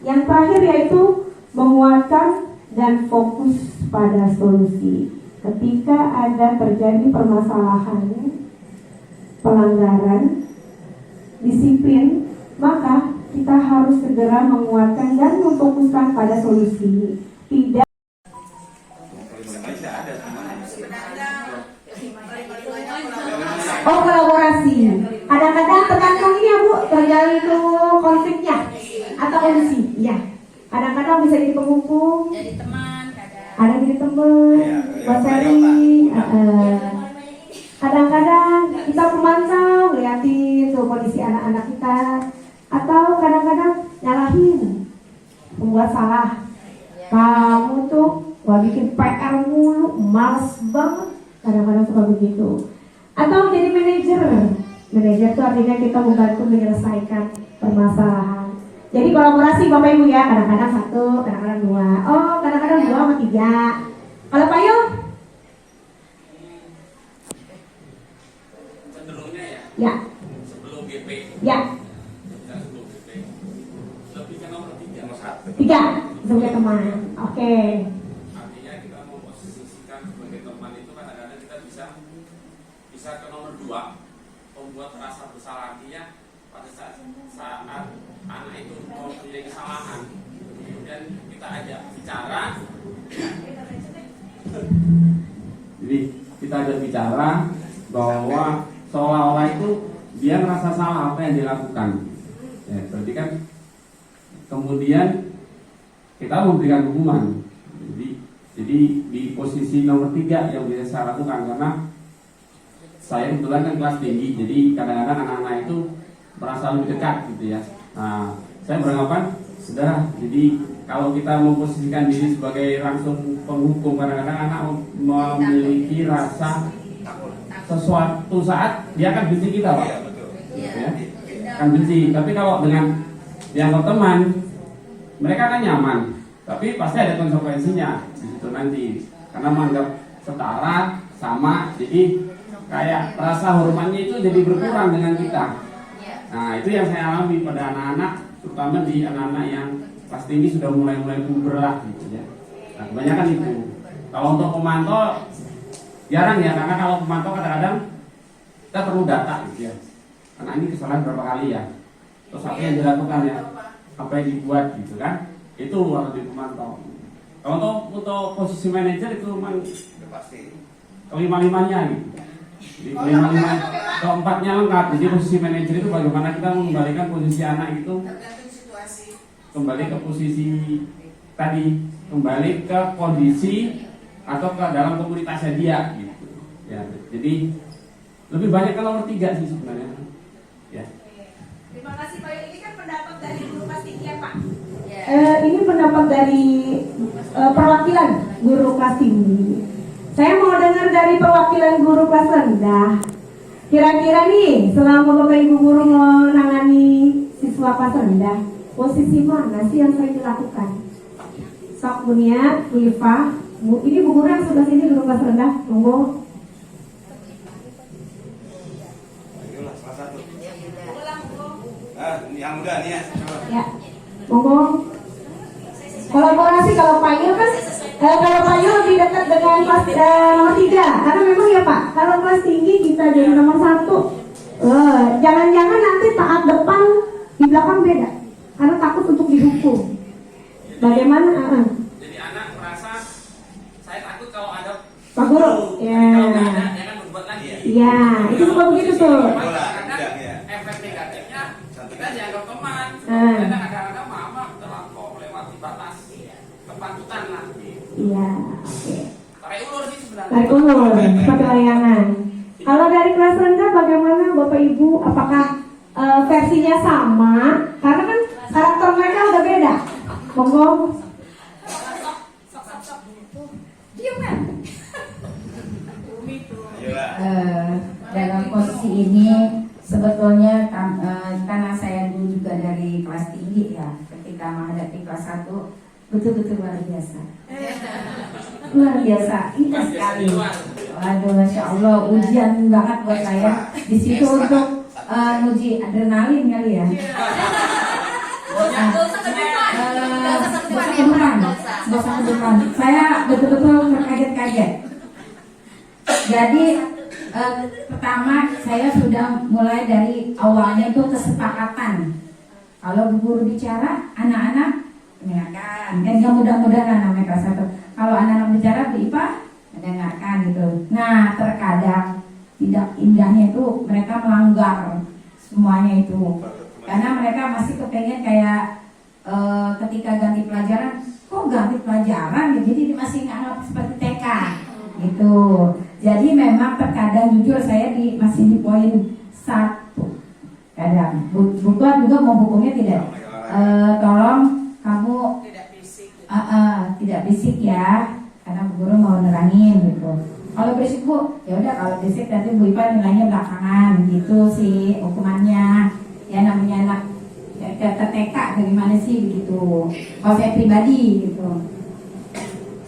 Yang terakhir yaitu menguatkan dan fokus pada solusi. Ketika ada terjadi permasalahan, pelanggaran disiplin, maka kita harus segera menguatkan dan memfokuskan pada solusi. Tidak kolaborasi. Kadang-kadang tergantung ini ya Bu, tergantung konfliknya atau kondisi. Ya. Kadang-kadang bisa jadi penghubung, Jadi teman, kadang. ada jadi teman, sharing. Kadang-kadang kita memantau, liatin tuh kondisi anak-anak kita, atau kadang-kadang nyalahin, membuat salah. Kamu tuh wah bikin PR mulu, males banget. Kadang-kadang suka begitu. Atau jadi manajer. Manajer itu artinya kita membantu menyelesaikan permasalahan. Jadi kolaborasi Bapak Ibu ya, kadang-kadang satu, kadang-kadang dua. Oh, kadang-kadang dua sama tiga. Kalau Pak Yul? Cenderungnya Ya. sebelum GP, Ya, sebelum GP, lebih ke nomor 3. tiga. Sebagai teman. Oke. Artinya kita memposisikan sebagai teman itu kadang-kadang kita bisa ke nomor 2, membuat rasa bersalah. Artinya pada saat anak itu mempunyai kesalahan, kemudian kita ajak bicara. Jadi kita ajak bicara bahwa seolah-olah itu dia merasa salah apa yang dilakukan. Ya, berarti kan kemudian kita memberikan hukuman. Jadi di posisi nomor 3 yang bisa saya lakukan, karena saya kebetulan kan kelas tinggi, jadi kadang-kadang anak-anak itu merasa lebih dekat gitu ya. Nah, saya beranggapan sudah. Jadi kalau kita memposisikan diri sebagai langsung penghukum, kadang-kadang anak memiliki rasa sesuatu saat dia akan benci kita, Pak. Ya, akan benci. Tapi kalau dengan dianggap teman, mereka kan nyaman. Tapi pasti ada konsekuensinya gitu nanti, karena menganggap setara, sama. Jadi kayak rasa hormatnya itu jadi berkurang dengan kita. Nah, itu yang saya alami pada anak-anak, terutama di anak-anak yang kelas tinggi sudah mulai puber lah gitu ya. Nah, kebanyakan itu. Kalau untuk pemantau jarang ya, karena kalau pemantau kadang-kadang kita perlu data gitu ya. Karena ini kesalahan berapa kali ya, terus apa yang dilakukan ya, apa yang dibuat gitu kan, itu harus dipemantau. Kalau untuk posisi manajer itu memang pasti kelima-limanya gitu. Jadi kelima-lima keempatnya lengkap. Jadi posisi manajer itu bagaimana kita mengembalikan posisi anak itu kembali ke posisi tadi, kembali ke kondisi atau ke dalam komunitasnya dia gitu. Ya, jadi lebih banyak ke nomor 3 sih sebenarnya. Ya. Terima kasih Pak. Ini kan pendapat dari guru kelas tinggi ya Pak. Ini pendapat dari perwakilan guru kelas tinggi. Saya mau dengar dari perwakilan guru kelas rendah. Kira-kira nih, selama Bapak Ibu guru menangani siswa kelas rendah, posisi mana sih yang sering dilakukan? Sok Bunia, Bu Iva, ini Bu Guru yang sudah sini guru kelas rendah, monggo. Ayolah, salah satu. Yang muda nih ya. Ya, monggo. Kolaborasi kalau Pak Yul kan, kalau Pak Yul lebih dekat dengan kelas nomor 3, karena memang ya Pak, kalau kelas tinggi kita jadi nomor 1. Jangan-jangan nanti taat depan di belakang beda, karena takut untuk dihukum. Bagaimana? Jadi anak merasa saya takut kalau ada Pak Guru, ya. Kalau nggak ada, dia kan berbuat lagi. Iya, itu suka begitu tuh. Kadang-kadang efek negatifnya kita dianggap teman. Kadang-kadang mama terlampau melewati batas kepatutan lah. Iya, oke. Tarik ulur sih sebenarnya. Tarik ulur, seperti layangan. Kalau dari kelas rendah bagaimana Bapak Ibu? Apakah versinya sama? Karena kan karakter mereka udah beda. Monggo. Diam kan? Dalam posisi ini sebetulnya karena saya dulu juga dari kelas tinggi ya, ketika menghadapi kelas 1 betul-betul luar biasa. Luar biasa, indah sekali. Waduh, masya Allah, ujian banget buat saya. Di situ untuk uji adrenalin kali ya. Gak usah kedepan. Bukan. nggak usah kebetulan. Saya betul-betul terkaget-kaget. Jadi pertama saya sudah mulai dari awalnya itu kesepakatan. Kalau guru bicara, anak-anak mendengarkan. Dan yang mudah-mudahan namanya kelas 1. Kalau anak-anak bicara, Bu IPA mendengarkan gitu. Nah, terkadang tidak indahnya itu mereka melanggar semuanya itu. Karena mereka masih kepengen kayak ketika ganti pelajaran, kok ganti pelajaran? Jadi masih nganggap seperti TK gitu. Jadi memang terkadang jujur saya masih di poin 1. Kadang bukan juga mau bukunya tidak. Tolong kamu tidak berisik ya, karena Bu Guru mau nerangin gitu. Kalau berisik Bu, ya udah kalau berisik nanti Bu Ipa nilainya belakangan gitu sih hukumannya. Ya namanya anak TK bagaimana sih begitu. Kalau saya pribadi gitu.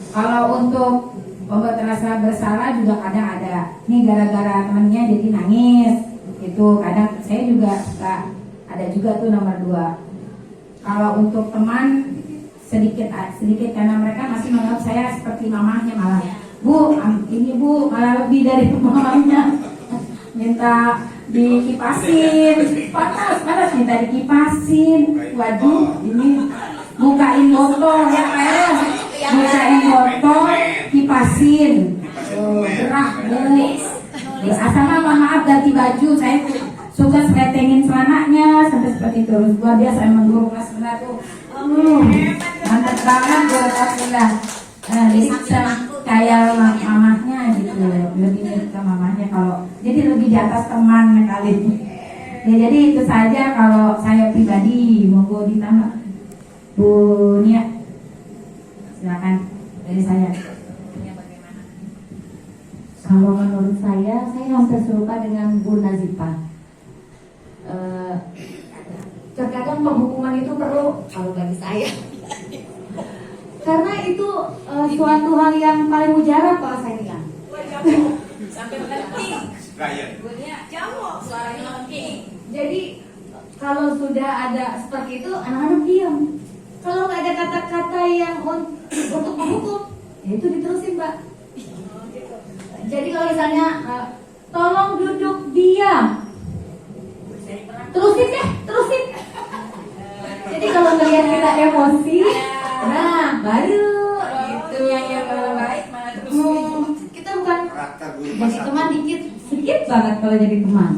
Kalau untuk obat rasa bersalah juga kadang ada. Ini gara-gara temennya jadi nangis gitu. Kadang saya juga suka ada juga tuh nomor 2. Kalau untuk teman sedikit karena mereka masih menganggap saya seperti mamahnya malah. Bu, ini Bu malah lebih dari mamahnya. Minta dikipasin, panas minta dikipasin. Waduh, ini bukain botol ya Pak, bukain botol, kipasin. Gerah Bu. Asal maaf ganti baju, saya suka seretengin celananya sampai seperti itu. Luar biasa emang guru kelas 1 tuh. Mantap banget guru kelas 1. Jadi bisa kayak mamahnya gitu, lebih mirip ke mamahnya kalau jadi lebih di atas teman kali ini. Ya, jadi itu saja kalau saya pribadi. Monggo ditambah Bu Nia, silakan dari saya. Kalau menurut saya hampir serupa dengan Bu Nazifa. Terkadang penghukuman itu perlu kalau bagi saya. Karena itu suatu hal yang paling mujarab kalau saya bilang. Sampai penting. Bunyinya jamu, suaranya penting. Jadi kalau sudah ada seperti itu, anak-anak diam. Kalau nggak ada kata-kata yang untuk menghukum, ya itu diterusin, Mbak. Jadi kalau misalnya tolong duduk diam, terusin deh, terusin. Jadi kalau ngelihat kita emosi, nah baru gitu. Yang baik malah terus. Kita bukan jadi teman sedikit banget kalau jadi teman.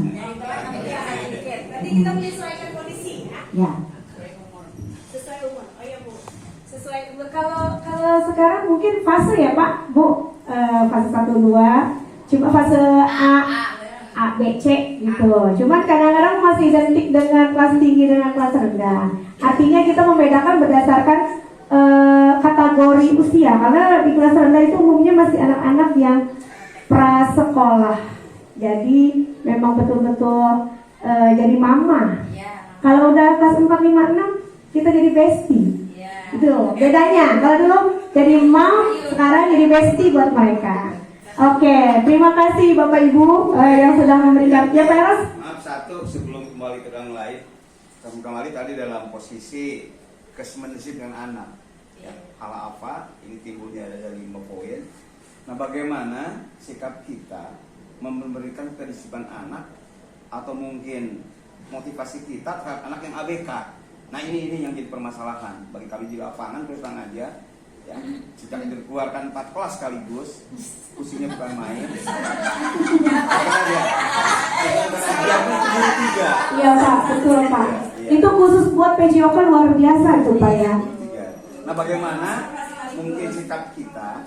Berarti kita menyesuaikan kondisi ya. Ya. Sesuai umur. Oh iya Bu. Sesuai umur. Kalau sekarang mungkin fase ya Pak, Bu, fase 1, 2, cuma fase A, B, C gitu. Cuman kadang-kadang masih identik dengan kelas tinggi dengan kelas rendah. Artinya kita membedakan berdasarkan kategori usia, karena di kelas rendah itu umumnya masih anak-anak yang prasekolah. Jadi memang betul-betul jadi mama. Kalau udah kelas 4, 5, 6 kita jadi bestie. Itu bedanya. Kalau dulu jadi mom, sekarang jadi bestie buat mereka. Oke, terima kasih Bapak Ibu yang sudah memberikan. Ya Pak Eros? Maaf, satu sebelum kembali ke dalam lain, kembali tadi dalam posisi kesemensi dengan anak. Ya, hal apa? Ini timbulnya ada 5 poin. Nah, bagaimana sikap kita memberikan kedisiplinan anak atau mungkin motivasi kita terhadap anak yang ABK. Nah, ini yang jadi permasalahan bagi kami di lapangan terus terang aja. Ya, sejak dikeluarkan 4 kelas sekaligus, usianya bukan main. Iya Pak, betul Pak. Itu khusus buat PJOK luar biasa itu Pak ya. Nah, bagaimana mungkin sikap kita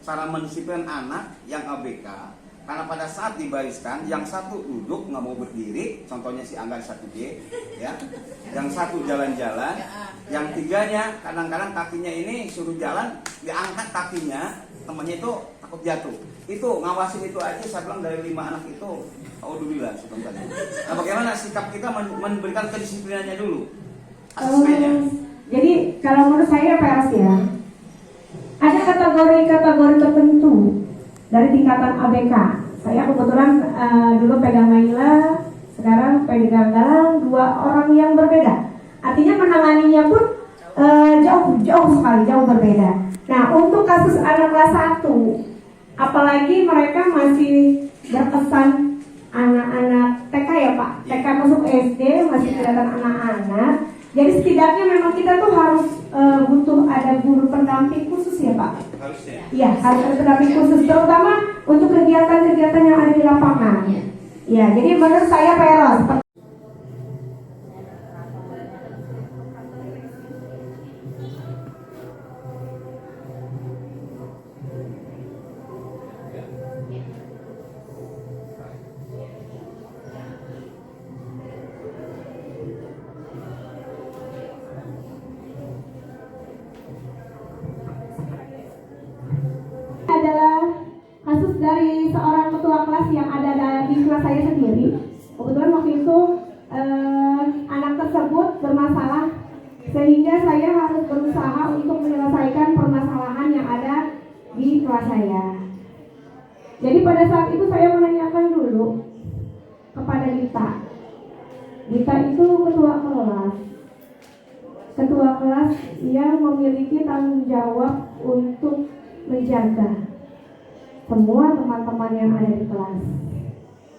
cara mendisiplin anak yang ABK, karena pada saat dibariskan yang satu duduk nggak mau berdiri, contohnya si Angga 1D, ya, yang satu jalan-jalan, yang tiganya kadang-kadang kakinya ini suruh jalan diangkat kakinya, temannya itu takut jatuh. Itu ngawasin itu aja saya bilang dari 5 anak itu, alhamdulillah sebenarnya. Nah, bagaimana sikap kita memberikan kedisiplinannya dulu? Jadi kalau menurut saya Pak Eros ya, ada kategori-kategori tertentu dari tingkatan ABK. Saya kebetulan dulu pegang Naila, sekarang pegang Galang, 2 orang yang berbeda. Artinya menanganinya pun jauh sekali, jauh berbeda. Nah, untuk kasus anak kelas 1, apalagi mereka masih berpesan anak-anak TK ya Pak, TK masuk SD masih kelihatan anak-anak. Jadi setidaknya memang kita tuh harus butuh ada guru pendamping khusus ya Pak. Harusnya. Iya, harus ada pendamping khusus terutama untuk kegiatan-kegiatan yang ada di lapangan. Ya, jadi menurut saya Pak Eros, adalah kasus dari seorang ketua kelas yang ada di kelas saya sendiri. Kebetulan waktu itu anak tersebut bermasalah sehingga saya harus berusaha untuk menyelesaikan permasalahan yang ada di kelas saya. Jadi pada saat itu saya menanyakan dulu kepada Dita. Dita itu ketua kelas. Ketua kelas yang memiliki tanggung jawab untuk menjaga semua teman-teman yang ada di kelas.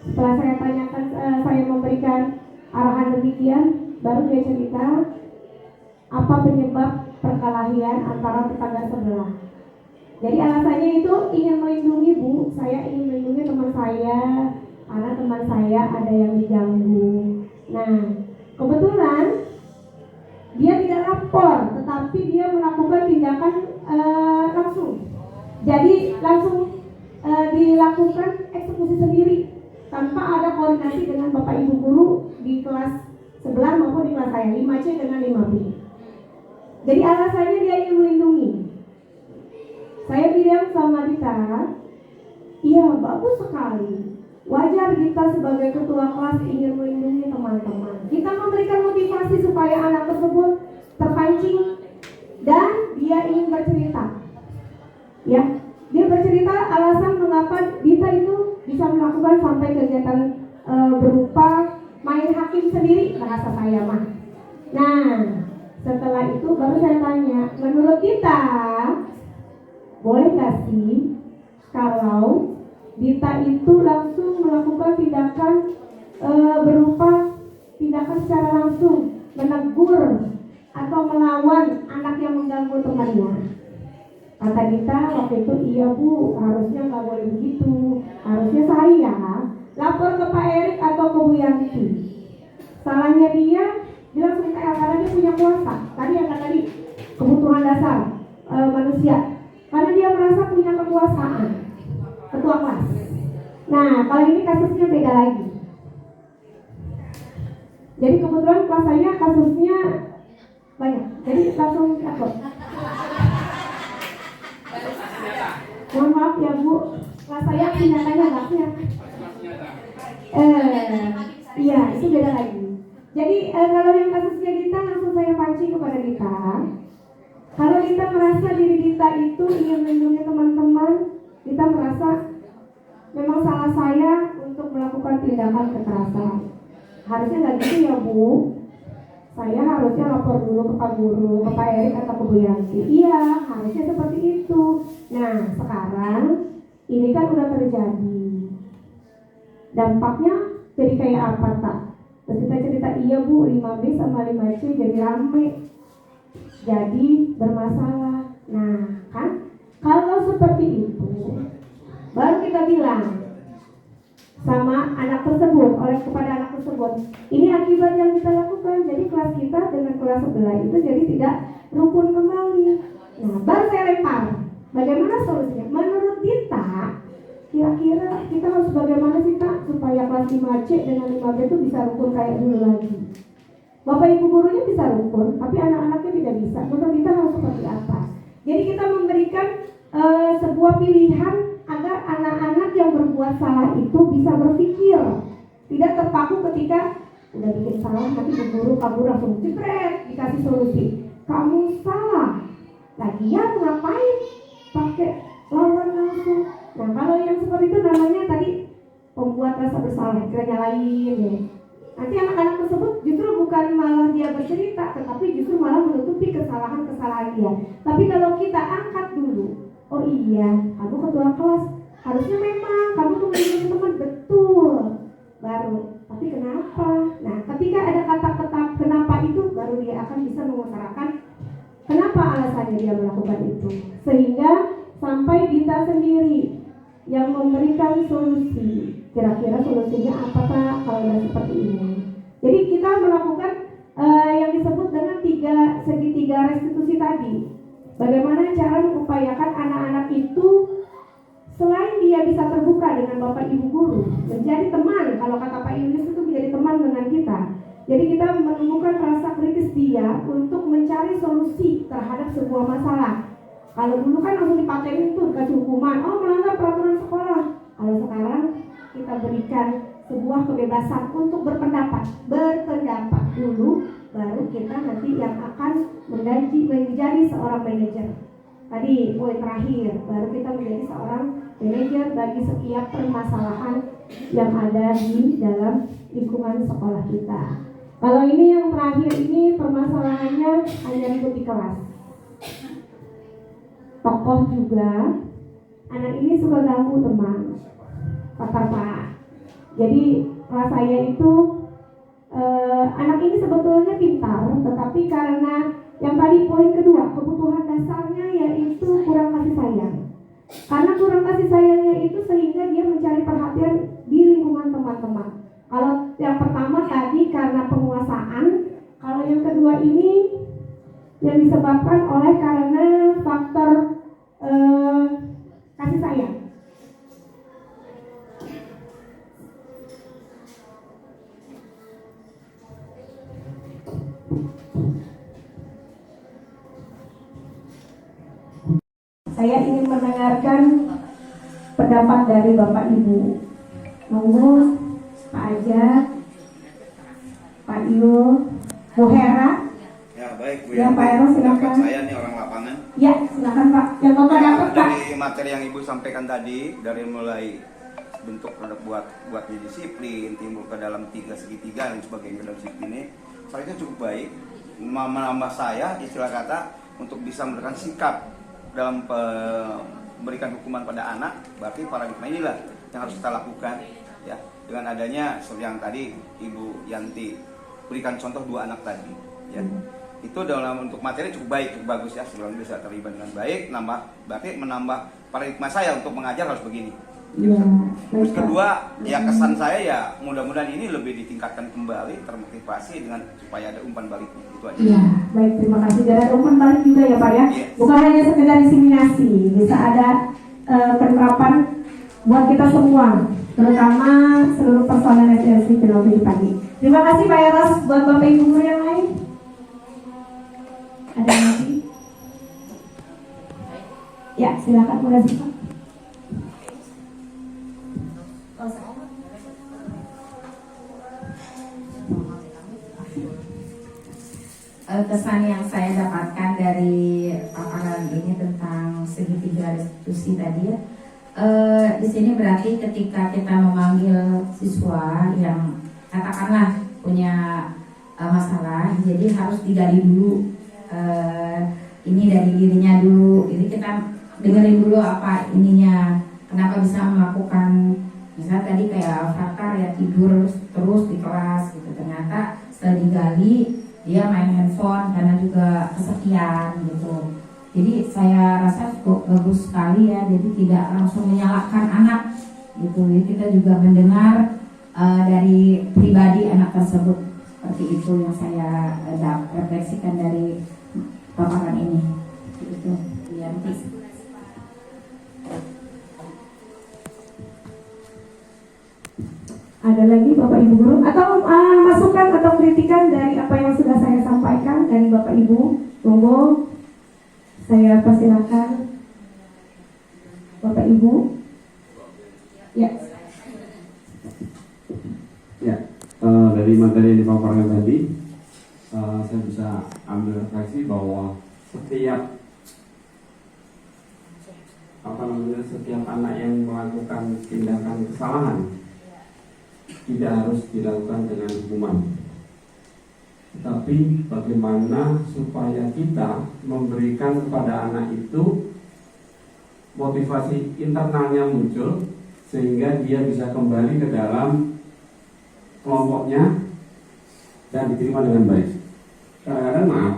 Setelah saya tanyakan, saya memberikan arahan demikian, baru dia cerita apa penyebab perkelahian antara tetangga sebelah. Jadi alasannya itu ingin melindungi Bu, saya ingin melindungi teman saya karena teman saya ada yang diganggu. Nah, kebetulan dia tidak lapor, tetapi dia melakukan tindakan langsung. Jadi langsung dilakukan eksekusi sendiri tanpa ada koordinasi dengan Bapak Ibu guru di kelas sebelah maupun di kelas saya 5C dengan 5B. Jadi alasannya dia ingin melindungi. Saya bilang sama Dita, iya bagus sekali. Wajar kita sebagai ketua kelas ingin melindungi teman-teman. Kita memberikan motivasi supaya anak tersebut terpancing dan dia ingin bercerita. Ya, dia bercerita alasan mengapa Dita itu bisa melakukan sampai kegiatan berupa main hakim sendiri bahasa saya mah. Nah, setelah itu baru saya tanya, menurut Dita boleh gak sih kalau Dita itu langsung melakukan tindakan berupa tindakan secara langsung menegur atau melawan anak yang mengganggu temannya? Kata Dita waktu itu, iya Bu, harusnya nggak boleh begitu. Harusnya saya lapor ke Pak Erik atau ke Bu Yanti. Salahnya dia langsung kayak karena dia punya kuasa. Tadi yang tadi kebutuhan dasar manusia. Karena dia merasa punya kekuasaan. Ketua kelas. Nah, kalau ini kasusnya beda lagi. Jadi kebetulan kelas saya kasusnya banyak. Jadi langsung takut. Mohon maaf ya Bu, kelas saya kenyataannya nggak siap. Iya, itu beda lagi. Jadi kalau yang kasusnya Dita langsung saya pancing kepada Dita. Kalau Dita merasa diri Dita itu ingin melindungi teman-teman, Dita merasa memang salah saya untuk melakukan tindakan kekerasan. Harusnya nggak gitu ya Bu. Saya harusnya lapor dulu ke Pak Guru, ke Pak Erik atau ke Bu Yanti. Iya, harusnya seperti itu. Nah, sekarang ini kan udah terjadi. Dampaknya jadi kayak apa tak? Terus kita cerita, iya Bu, 5B sama 5C jadi rame. Jadi bermasalah. Nah, kan kalau seperti itu, baru kita bilang sama anak tersebut, kepada anak tersebut, ini akibat yang kita lakukan. Jadi kelas kita dengan kelas sebelah itu jadi tidak rukun kembali. Nah, baru saya lempar, bagaimana solusinya? Menurut Dita, kira-kira kita harus bagaimana sih Kak supaya kelas 5C dengan 5B itu bisa rukun kayak dulu lagi? Bapak Ibu gurunya bisa rukun, tapi anak-anaknya tidak bisa. Menurut Dita harus seperti apa? Jadi kita memberikan sebuah pilihan agar anak-anak yang berbuat salah itu bisa berpikir, tidak terpaku ketika udah bikin salah nanti guru kabur langsung jebret dikasih solusi. Kamu salah, lagian ngapain pakai lawan langsung? Nah kalau yang seperti itu namanya tadi pembuat rasa bersalah, kita nyalain ya. Nanti anak-anak tersebut justru bukan malah dia bercerita, tetapi justru malah menutupi kesalahan-kesalahan dia. Tapi kalau kita angkat dulu, oh iya, kamu ketua kelas, harusnya memang kamu tuh punya teman, betul, baru. Tapi kenapa? Nah, ketika ada kata-kata kenapa itu, baru dia akan bisa mengutarakan kenapa alasannya dia melakukan itu. Sehingga sampai Dita sendiri yang memberikan solusi. Kira-kira solusinya apakah kalau sudah seperti ini? Jadi kita melakukan yang disebut dengan segitiga restitusi tadi. Bagaimana cara mengupayakan anak-anak itu selain dia bisa terbuka dengan Bapak Ibu guru, menjadi teman, kalau kata Pak Yulius itu menjadi teman dengan kita. Jadi kita menemukan rasa kritis dia untuk mencari solusi terhadap sebuah masalah. Kalau dulu kan langsung dipatenin tuh, dikasih hukuman, oh melanggar peraturan sekolah. Kalau sekarang kita berikan sebuah kebebasan untuk berpendapat dulu, baru kita nanti yang akan menjadi seorang manajer. Tadi poin terakhir, baru kita menjadi seorang manajer bagi setiap permasalahan yang ada di dalam lingkungan sekolah kita. Kalau ini yang terakhir ini permasalahannya hanya ribut di kelas. Tokoh juga, anak ini suka ganggu teman, Pak. Jadi kelas saya itu anak ini sebetulnya pintar, tetapi karena yang tadi poin kedua, kebutuhan dasarnya yaitu kurang kasih sayang. Karena kurang kasih sayangnya itu sehingga dia mencari perhatian di lingkungan teman-teman. Kalau yang pertama tadi karena penguasaan, kalau yang kedua ini yang disebabkan oleh karena faktor kasih sayang. Saya ingin mendengarkan pendapat dari Bapak Ibu. Monggo Pak Ajat, Pak Iwo, Bu Hera. Ya baik Bu Ya, Pak Eros, silakan. Saya nih orang lapangan. Ya, silakan Pak. Yang Bapak dapat Pak. Dari materi yang Ibu sampaikan tadi, dari mulai bentuk produk buatnya disiplin, timbul ke dalam segitiga dan sebagainya dalam disiplin ini, itu cukup baik. Menambah saya istilah kata untuk bisa memberikan sikap dalam memberikan hukuman pada anak, berarti paradigma inilah yang harus kita lakukan ya, dengan adanya seperti yang tadi Ibu Yanti berikan contoh 2 anak tadi ya. Itu dalam untuk materi cukup baik, cukup bagus ya, sebelum bisa terlibat dengan baik, berarti menambah paradigma saya untuk mengajar harus begini. Ya, Terus kedua, ya kesan saya ya mudah-mudahan ini lebih ditingkatkan kembali, termotivasi dengan supaya ada umpan baliknya, itu aja. Iya, baik, terima kasih. Dan ada umpan balik juga ya Pak ya. Iya. Bukan hanya sekedar diseminasi, bisa ada penerapan buat kita semua, terutama seluruh personel SLC Peneliti Pagi. Terima kasih Pak Eros. Buat Bapak Ibu guru yang lain, ada yang lagi? Ya, silakan mulai Pak. Kesan yang saya dapatkan dari paparan ini tentang segitiga restitusi tadi ya, di sini berarti ketika kita memanggil siswa yang katakanlah punya masalah, jadi harus digali dulu ini dari dirinya dulu. Jadi kita dengerin dulu apa ininya, kenapa bisa melakukan, misalnya tadi kayak Fakar ya tidur terus di kelas gitu, ternyata setelah digali dia main handphone karena juga kesepian gitu. Jadi saya rasa cukup bagus sekali ya, jadi tidak langsung menyalahkan anak gitu. Jadi kita juga mendengar dari pribadi anak tersebut, seperti itu yang saya refleksikan dari paparan ini. Itu Yanti. Ada lagi Bapak Ibu guru atau masukan atau kritikan dari apa yang sudah saya sampaikan dari Bapak Ibu? Monggo saya persilakan Bapak Ibu. Ya. Ya, dari materi yang dipaparkan tadi, saya bisa ambil refleksi bahwa setiap setiap anak yang melakukan tindakan kesalahan tidak harus dilakukan dengan hukuman. Tetapi bagaimana supaya kita memberikan kepada anak itu motivasi internalnya muncul sehingga dia bisa kembali ke dalam kelompoknya dan diterima dengan baik. Kadang-kadang maaf,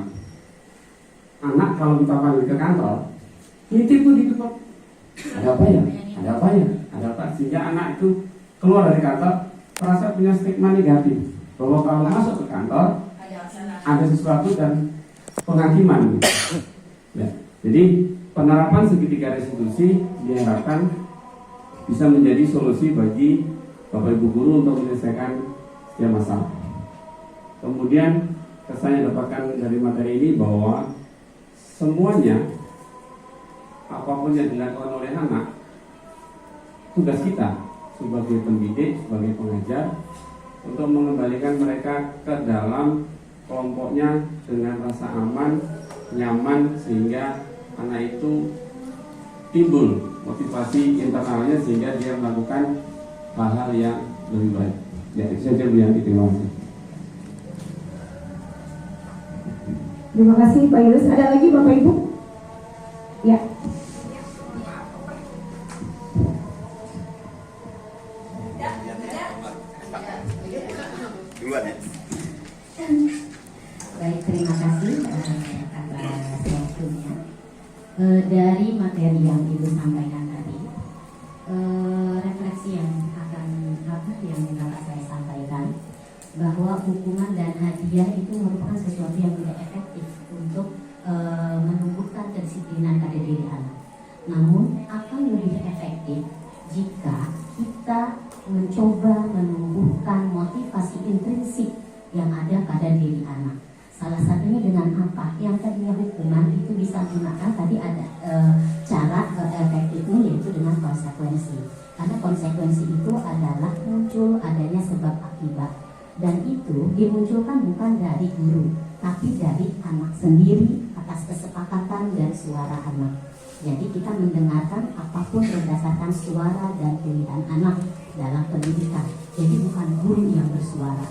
anak kalau kita panggil ke kantor, nitip tuh di tempat, ada apa ya, ada apa ya, ada apa, sehingga anak itu keluar dari kantor merasa punya stigma negatif bahwa kalau masuk ke kantor ada sesuatu dan penghakiman. Ya, jadi penerapan segitiga restitusi diharapkan bisa menjadi solusi bagi Bapak Ibu guru untuk menyelesaikan setiap masalah. Kemudian saya dapatkan dari materi ini bahwa semuanya apapun yang dilakukan oleh anak, tugas kita sebagai pendidik, sebagai pengajar untuk mengembalikan mereka ke dalam kelompoknya dengan rasa aman, nyaman, sehingga anak itu timbul motivasi internalnya sehingga dia melakukan hal-hal yang lebih baik. Ya, itu saja Bu Yanti, terima kasih. Terima kasih Pak Yunus. Ada lagi Bapak Ibu? Ya. Baik, terima kasih atas waktunya. Dari materi yang Ibu sampaikan tadi, refleksi yang dapat saya sampaikan bahwa hukuman dan hadiah itu merupakan sesuatu yang tidak efektif untuk menumbuhkan kedisiplinan pada diri anak. Namun akan lebih efektif jika kita mencoba menumbuhkan motivasi intrinsik yang ada pada diri anak. Salah satunya dengan apa? Yang tadinya hukuman itu bisa gunakan tadi ada cara efektifnya yaitu dengan konsekuensi. Karena konsekuensi itu adalah muncul adanya sebab akibat. Dan itu dimunculkan bukan dari guru, tapi dari anak sendiri atas kesepakatan dan suara anak. Jadi kita mendengarkan apapun berdasarkan suara dan pilihan anak dalam pendidikan. Jadi bukan guru yang bersuara.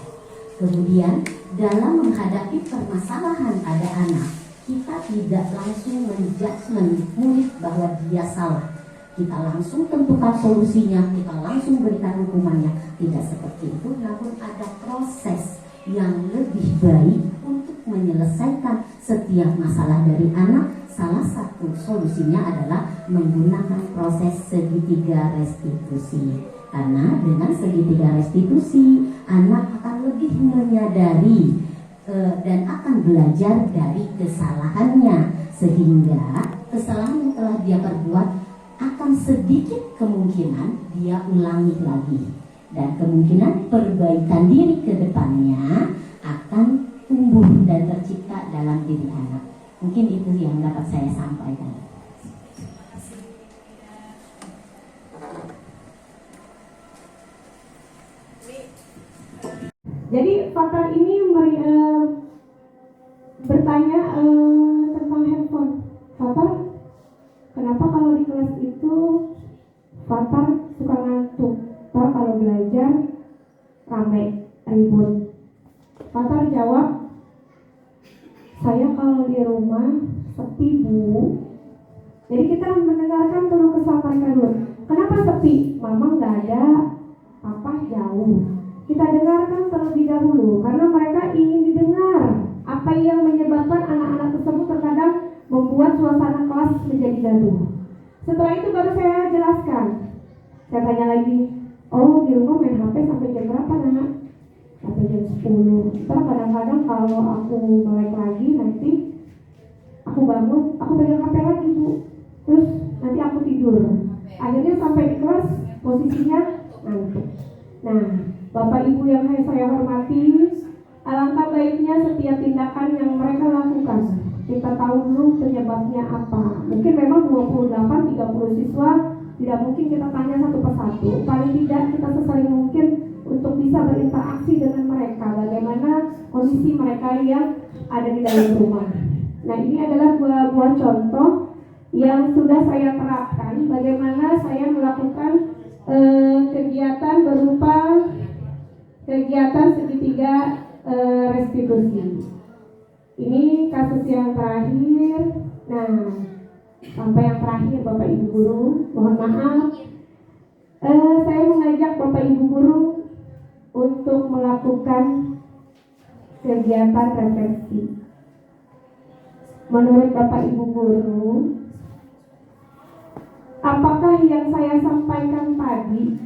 Kemudian dalam menghadapi permasalahan pada anak, kita tidak langsung menjudgment murid bahwa dia salah. Kita langsung tentukan solusinya, kita langsung berikan hukumannya. Tidak seperti itu, namun ada proses yang lebih baik untuk menyelesaikan setiap masalah dari anak. Salah satu solusinya adalah menggunakan proses segitiga restitusi. Karena dengan segitiga restitusi, anak akan lebih menyadari dan akan belajar dari kesalahannya. Sehingga kesalahan yang telah dia perbuat akan sedikit kemungkinan dia ulangi lagi. Dan kemungkinan perbaikan diri ke depannya akan tumbuh dan tercipta dalam diri anak. Mungkin itu yang dapat saya sampaikan. Jadi faktor ini bertanya tentang handphone. Faktor, kenapa kalau di kelas itu Faktor suka ngantuk? Faktor kalau belajar rame, ribut. Faktor jawab, saya kalau di rumah sepi Bu. Jadi kita mendengarkan dulu kesal mereka dulu. Kenapa sepi? Mama nggak ada, papa jauh. Kita dengarkan terlebih dahulu karena mereka ingin didengar. Apa yang menyebabkan anak-anak tersebut terkadang membuat suasana kelas menjadi gaduh. Setelah itu baru saya jelaskan. Saya tanya lagi, oh di rumah main HP sampai jam berapa nak? Sampai jam 10. Ntar kadang-kadang kalau aku melek lagi nanti aku bangun, aku pegang HP lagi Bu. Terus nanti aku tidur. Akhirnya sampai di kelas posisinya ngantuk. Nah, Bapak Ibu yang saya hormati, alangkah baiknya setiap tindakan yang mereka lakukan kita tahu dulu penyebabnya apa. Mungkin memang 28-30 siswa tidak mungkin kita tanya satu persatu. Paling tidak kita sesering mungkin untuk bisa berinteraksi dengan mereka. Bagaimana kondisi mereka yang ada di dalam rumah. Nah, ini adalah buah contoh yang sudah saya terapkan. Bagaimana saya melakukan kegiatan berupa kegiatan segitiga restitusi. Ini kasus yang terakhir. Nah, sampai yang terakhir Bapak Ibu Guru, mohon maaf. Saya mengajak Bapak Ibu Guru untuk melakukan kegiatan refleksi. Menurut Bapak Ibu Guru, apakah yang saya sampaikan tadi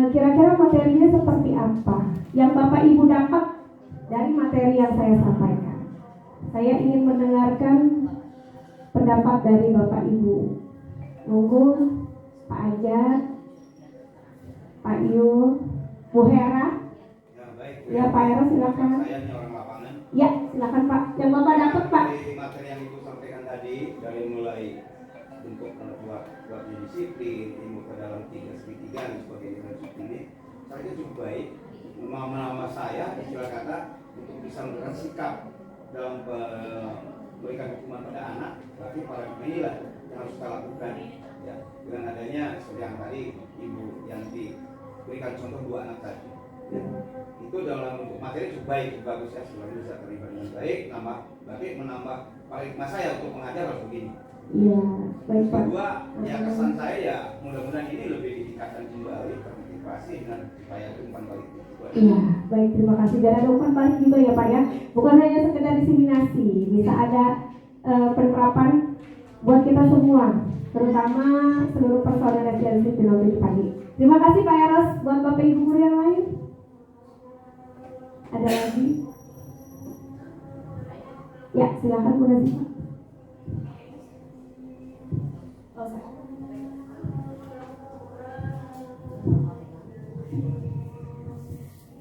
kira-kira materinya seperti apa yang Bapak Ibu dapat dari materi yang saya sampaikan? Saya ingin mendengarkan pendapat dari Bapak Ibu. Monggo Pak Ajat, Pak Yu, Bu Hera. Ya, baik. Ya, Pak Hera silakan. Saya ini orang lapangan. Ya, silakan Pak. Yang Bapak dapat Pak. Dari materi yang Ibu sampaikan tadi, dari mulai untuk buat disiplin, ilmu ke dalam 3 segitiga dan sebagainya dan sebagainya, saya cukup baik. Nama saya istilah kata untuk bisa memberikan sikap dalam memberikan hukuman pada anak, berarti paradigma inilah yang harus kita lakukan. Ya, dengan adanya seperti yang tadi Ibu yang diberikan contoh 2 anak tadi. Ya, itu dalam bentuk materi cukup baik, cukup bagus ya, selalu bisa terlibat dengan baik, berarti menambah paradigma saya untuk mengajar harus begini. Iya, baik Pak. Kedua, ya kesan saya ya mudah-mudahan ini lebih ditingkatkan kembali termotivasi dengan supaya umpan balik. Iya, baik, terima kasih. Dan ada umpan balik juga ya Pak ya. Bukan hanya sekedar diseminasi, bisa ada penerapan buat kita semua, terutama seluruh personel SDN Sipil pagi. Terima kasih Pak Eros. Buat Bapak Ibu Guru yang lain, ada lagi? Ya, silakan Bu Nazifah.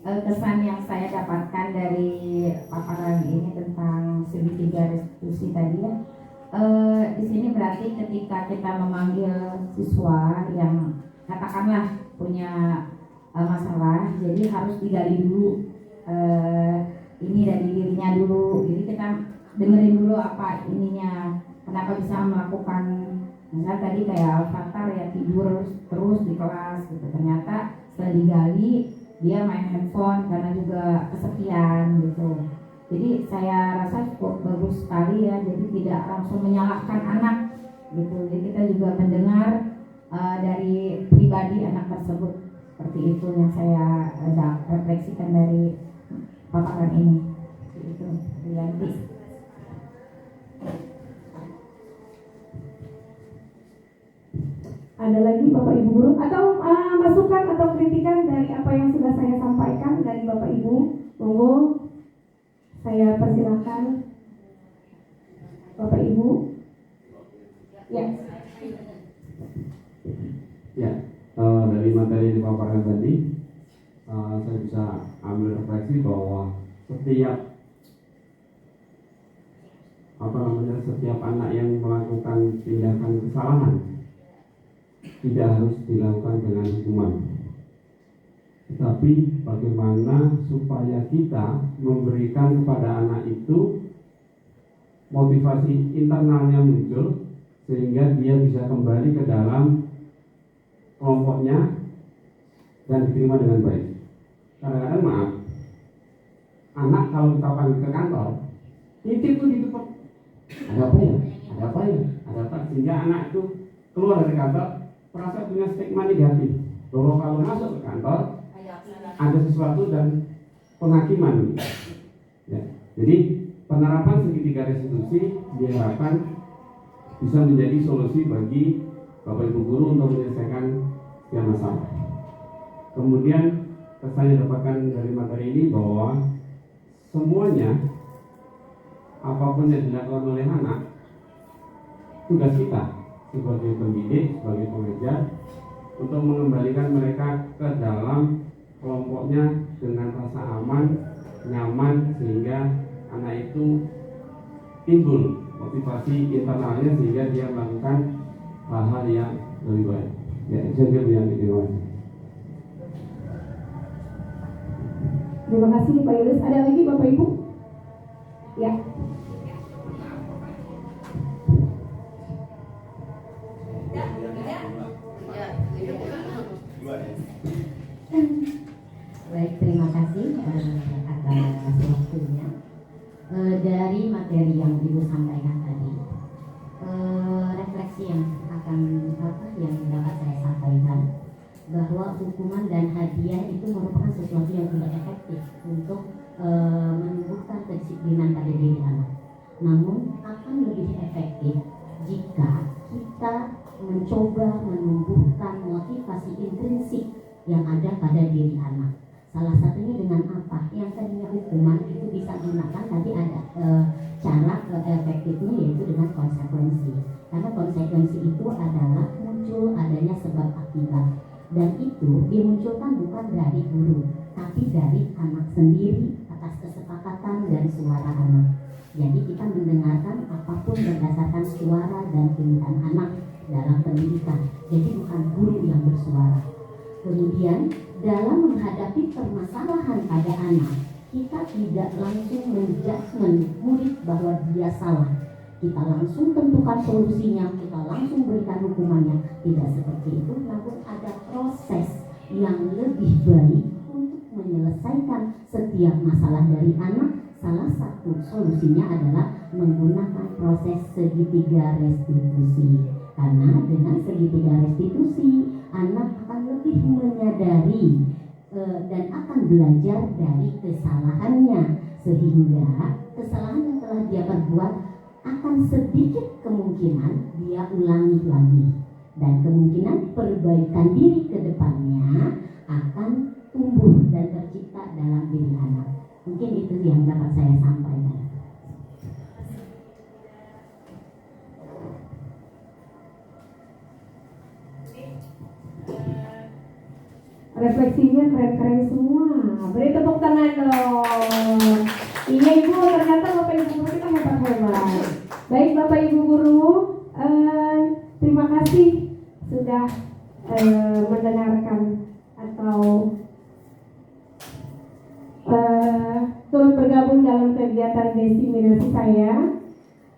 Kesan yang saya dapatkan dari paparan ini tentang segitiga restitusi tadi ya, di sini berarti ketika kita memanggil siswa yang katakanlah punya masalah, jadi harus digali dulu ini dari dirinya dulu. Jadi kita dengerin dulu apa ininya, kenapa bisa melakukan, misalnya tadi kayak Al-Fattar ya tidur terus di kelas gitu, ternyata setelah digali dia main handphone karena juga kesepian gitu. Jadi saya rasa cukup bagus sekali ya, jadi tidak langsung menyalahkan anak gitu. Jadi kita juga mendengar dari pribadi anak tersebut, seperti itu yang saya refleksikan dari paparan ini. Itu Rianti. Ada lagi Bapak Ibu Guru atau masukan atau kritikan dari apa yang sudah saya sampaikan dari Bapak Ibu? Monggo, saya persilahkan Bapak Ibu. Ya. Ya, dari materi yang dipaparkan tadi, saya bisa ambil refleksi bahwa setiap setiap anak yang melakukan tindakan kesalahan tidak harus dilakukan dengan hukuman, tetapi bagaimana supaya kita memberikan kepada anak itu motivasi internalnya muncul sehingga dia bisa kembali ke dalam kelompoknya dan diterima dengan baik. Kadang-kadang maaf, anak kalau kita panggil ke kantor, titip tuh ditutup. Ada apa ya? Ada apa ya? Ada apa? Sehingga anak itu keluar dari kantor merasa punya stigma negatif bahwa kalau masuk ke kantor ada sesuatu dan penghakiman. Ya. Jadi penerapan segitiga restitusi diharapkan bisa menjadi solusi bagi Bapak Ibu Guru untuk menyelesaikan setiap masalah. Kemudian saya dapatkan dari materi ini bahwa semuanya apapun yang dilakukan oleh anak, tugas kita sebagai pendidik, sebagai pengajar untuk mengembalikan mereka ke dalam kelompoknya dengan rasa aman, nyaman, sehingga anak itu timbul motivasi internalnya sehingga dia melakukan hal-hal yang lebih baik. Ya, saya kira yang terima kasih. Terima kasih Pak Yunus. Ada lagi Bapak Ibu? Ya. Baik, Baik, terima kasih atas waktunya. Dari materi yang Ibu sampaikan tadi, refleksi yang dapat saya sampaikan bahwa hukuman dan hadiah itu merupakan sesuatu yang tidak efektif untuk menumbuhkan kedisiplinan pada diri anak. Namun akan lebih efektif jika kita mencoba menumbuhkan motivasi intrinsik yang ada pada diri anak. Salah satunya dengan apa? Yang tadinya hukuman itu bisa gunakan, tapi ada cara efektifnya yaitu dengan konsekuensi. Karena konsekuensi itu adalah muncul adanya sebab akibat, dan itu dimunculkan bukan dari guru, tapi dari anak sendiri atas kesepakatan dan suara anak. Jadi kita mendengarkan apapun berdasarkan suara dan pilihan anak dalam pendidikan. Jadi bukan guru yang bersuara. Kemudian dalam menghadapi permasalahan pada anak, kita tidak langsung menjudgment murid bahwa dia salah. Kita langsung tentukan solusinya, kita langsung berikan hukumannya. Tidak seperti itu, namun ada proses yang lebih baik untuk menyelesaikan setiap masalah dari anak. Salah satu solusinya adalah menggunakan proses segitiga restitusi. Karena dengan segitiga restitusi, anak akan lebih menyadari dan akan belajar dari kesalahannya, sehingga kesalahan yang telah dia perbuat akan sedikit kemungkinan dia ulangi lagi, dan kemungkinan perbaikan diri ke depannya akan tumbuh dan tercipta dalam diri anak. Mungkin itu yang dapat saya sampaikan. Refleksinya keren-keren semua. Beri tepuk tangan dong. Iya Ibu, ternyata Bapak Ibu guru kita hebat-hebat. Baik Bapak Ibu guru, terima kasih sudah mendengarkan atau turut bergabung dalam kegiatan diseminasi saya.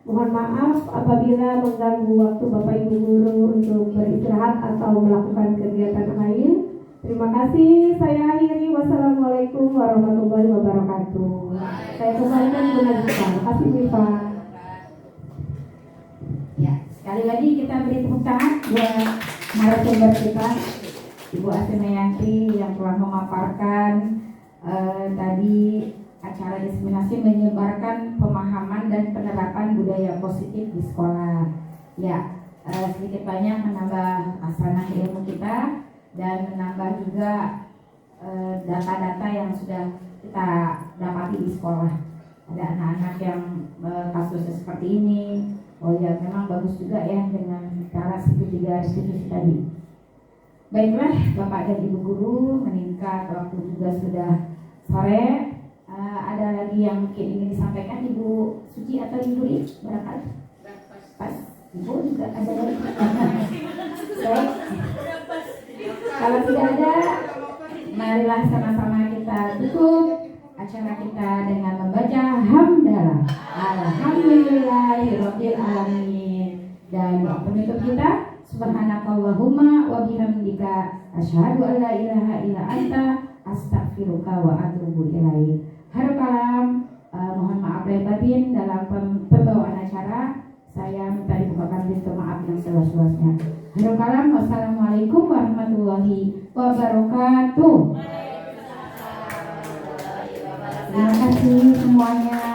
Mohon maaf apabila mengganggu waktu Bapak Ibu guru untuk beristirahat atau melakukan kegiatan lain. Terima kasih, saya akhiri. Wassalamualaikum warahmatullahi wabarakatuh. Saya kembalikan ke Najwa. Terima kasih Mifa. Ya, sekali lagi kita beri tepuk tangan buat narasumber kita, Ibu Asemayanti, yang telah memaparkan tadi acara diseminasi menyebarkan pemahaman dan penerapan budaya positif di sekolah. Ya, sedikit banyak menambah hasanah ilmu kita dan menambah juga data-data yang sudah kita dapati di sekolah. Ada anak-anak yang kasusnya seperti ini. Oh ya, memang bagus juga ya dengan cara segitiga restitusi tadi. Baiklah Bapak dan Ibu guru, meningkat waktu juga sudah sore. Ada lagi yang mungkin ingin disampaikan Ibu Suci atau Ibu Ri? Barangkali pas Ibu juga ada lagi. Baik. Kalau tidak ada, marilah sama-sama kita tutup acara kita dengan membaca hamdalah. Alhamdulillahirabbil alamin. Dan penutup kita, subhanakallahumma wa bihamdika asyhadu an la ilaha illa anta astaghfiruka wa atubu ilaik. Harokalam, mohon maaf lahir batin dalam pembawaan acara. Saya minta dibukakan pintu maaf yang seluas-luasnya. Harokalam, wassalamualaikum warahmatullahi wabarakatuh. Terima kasih semuanya.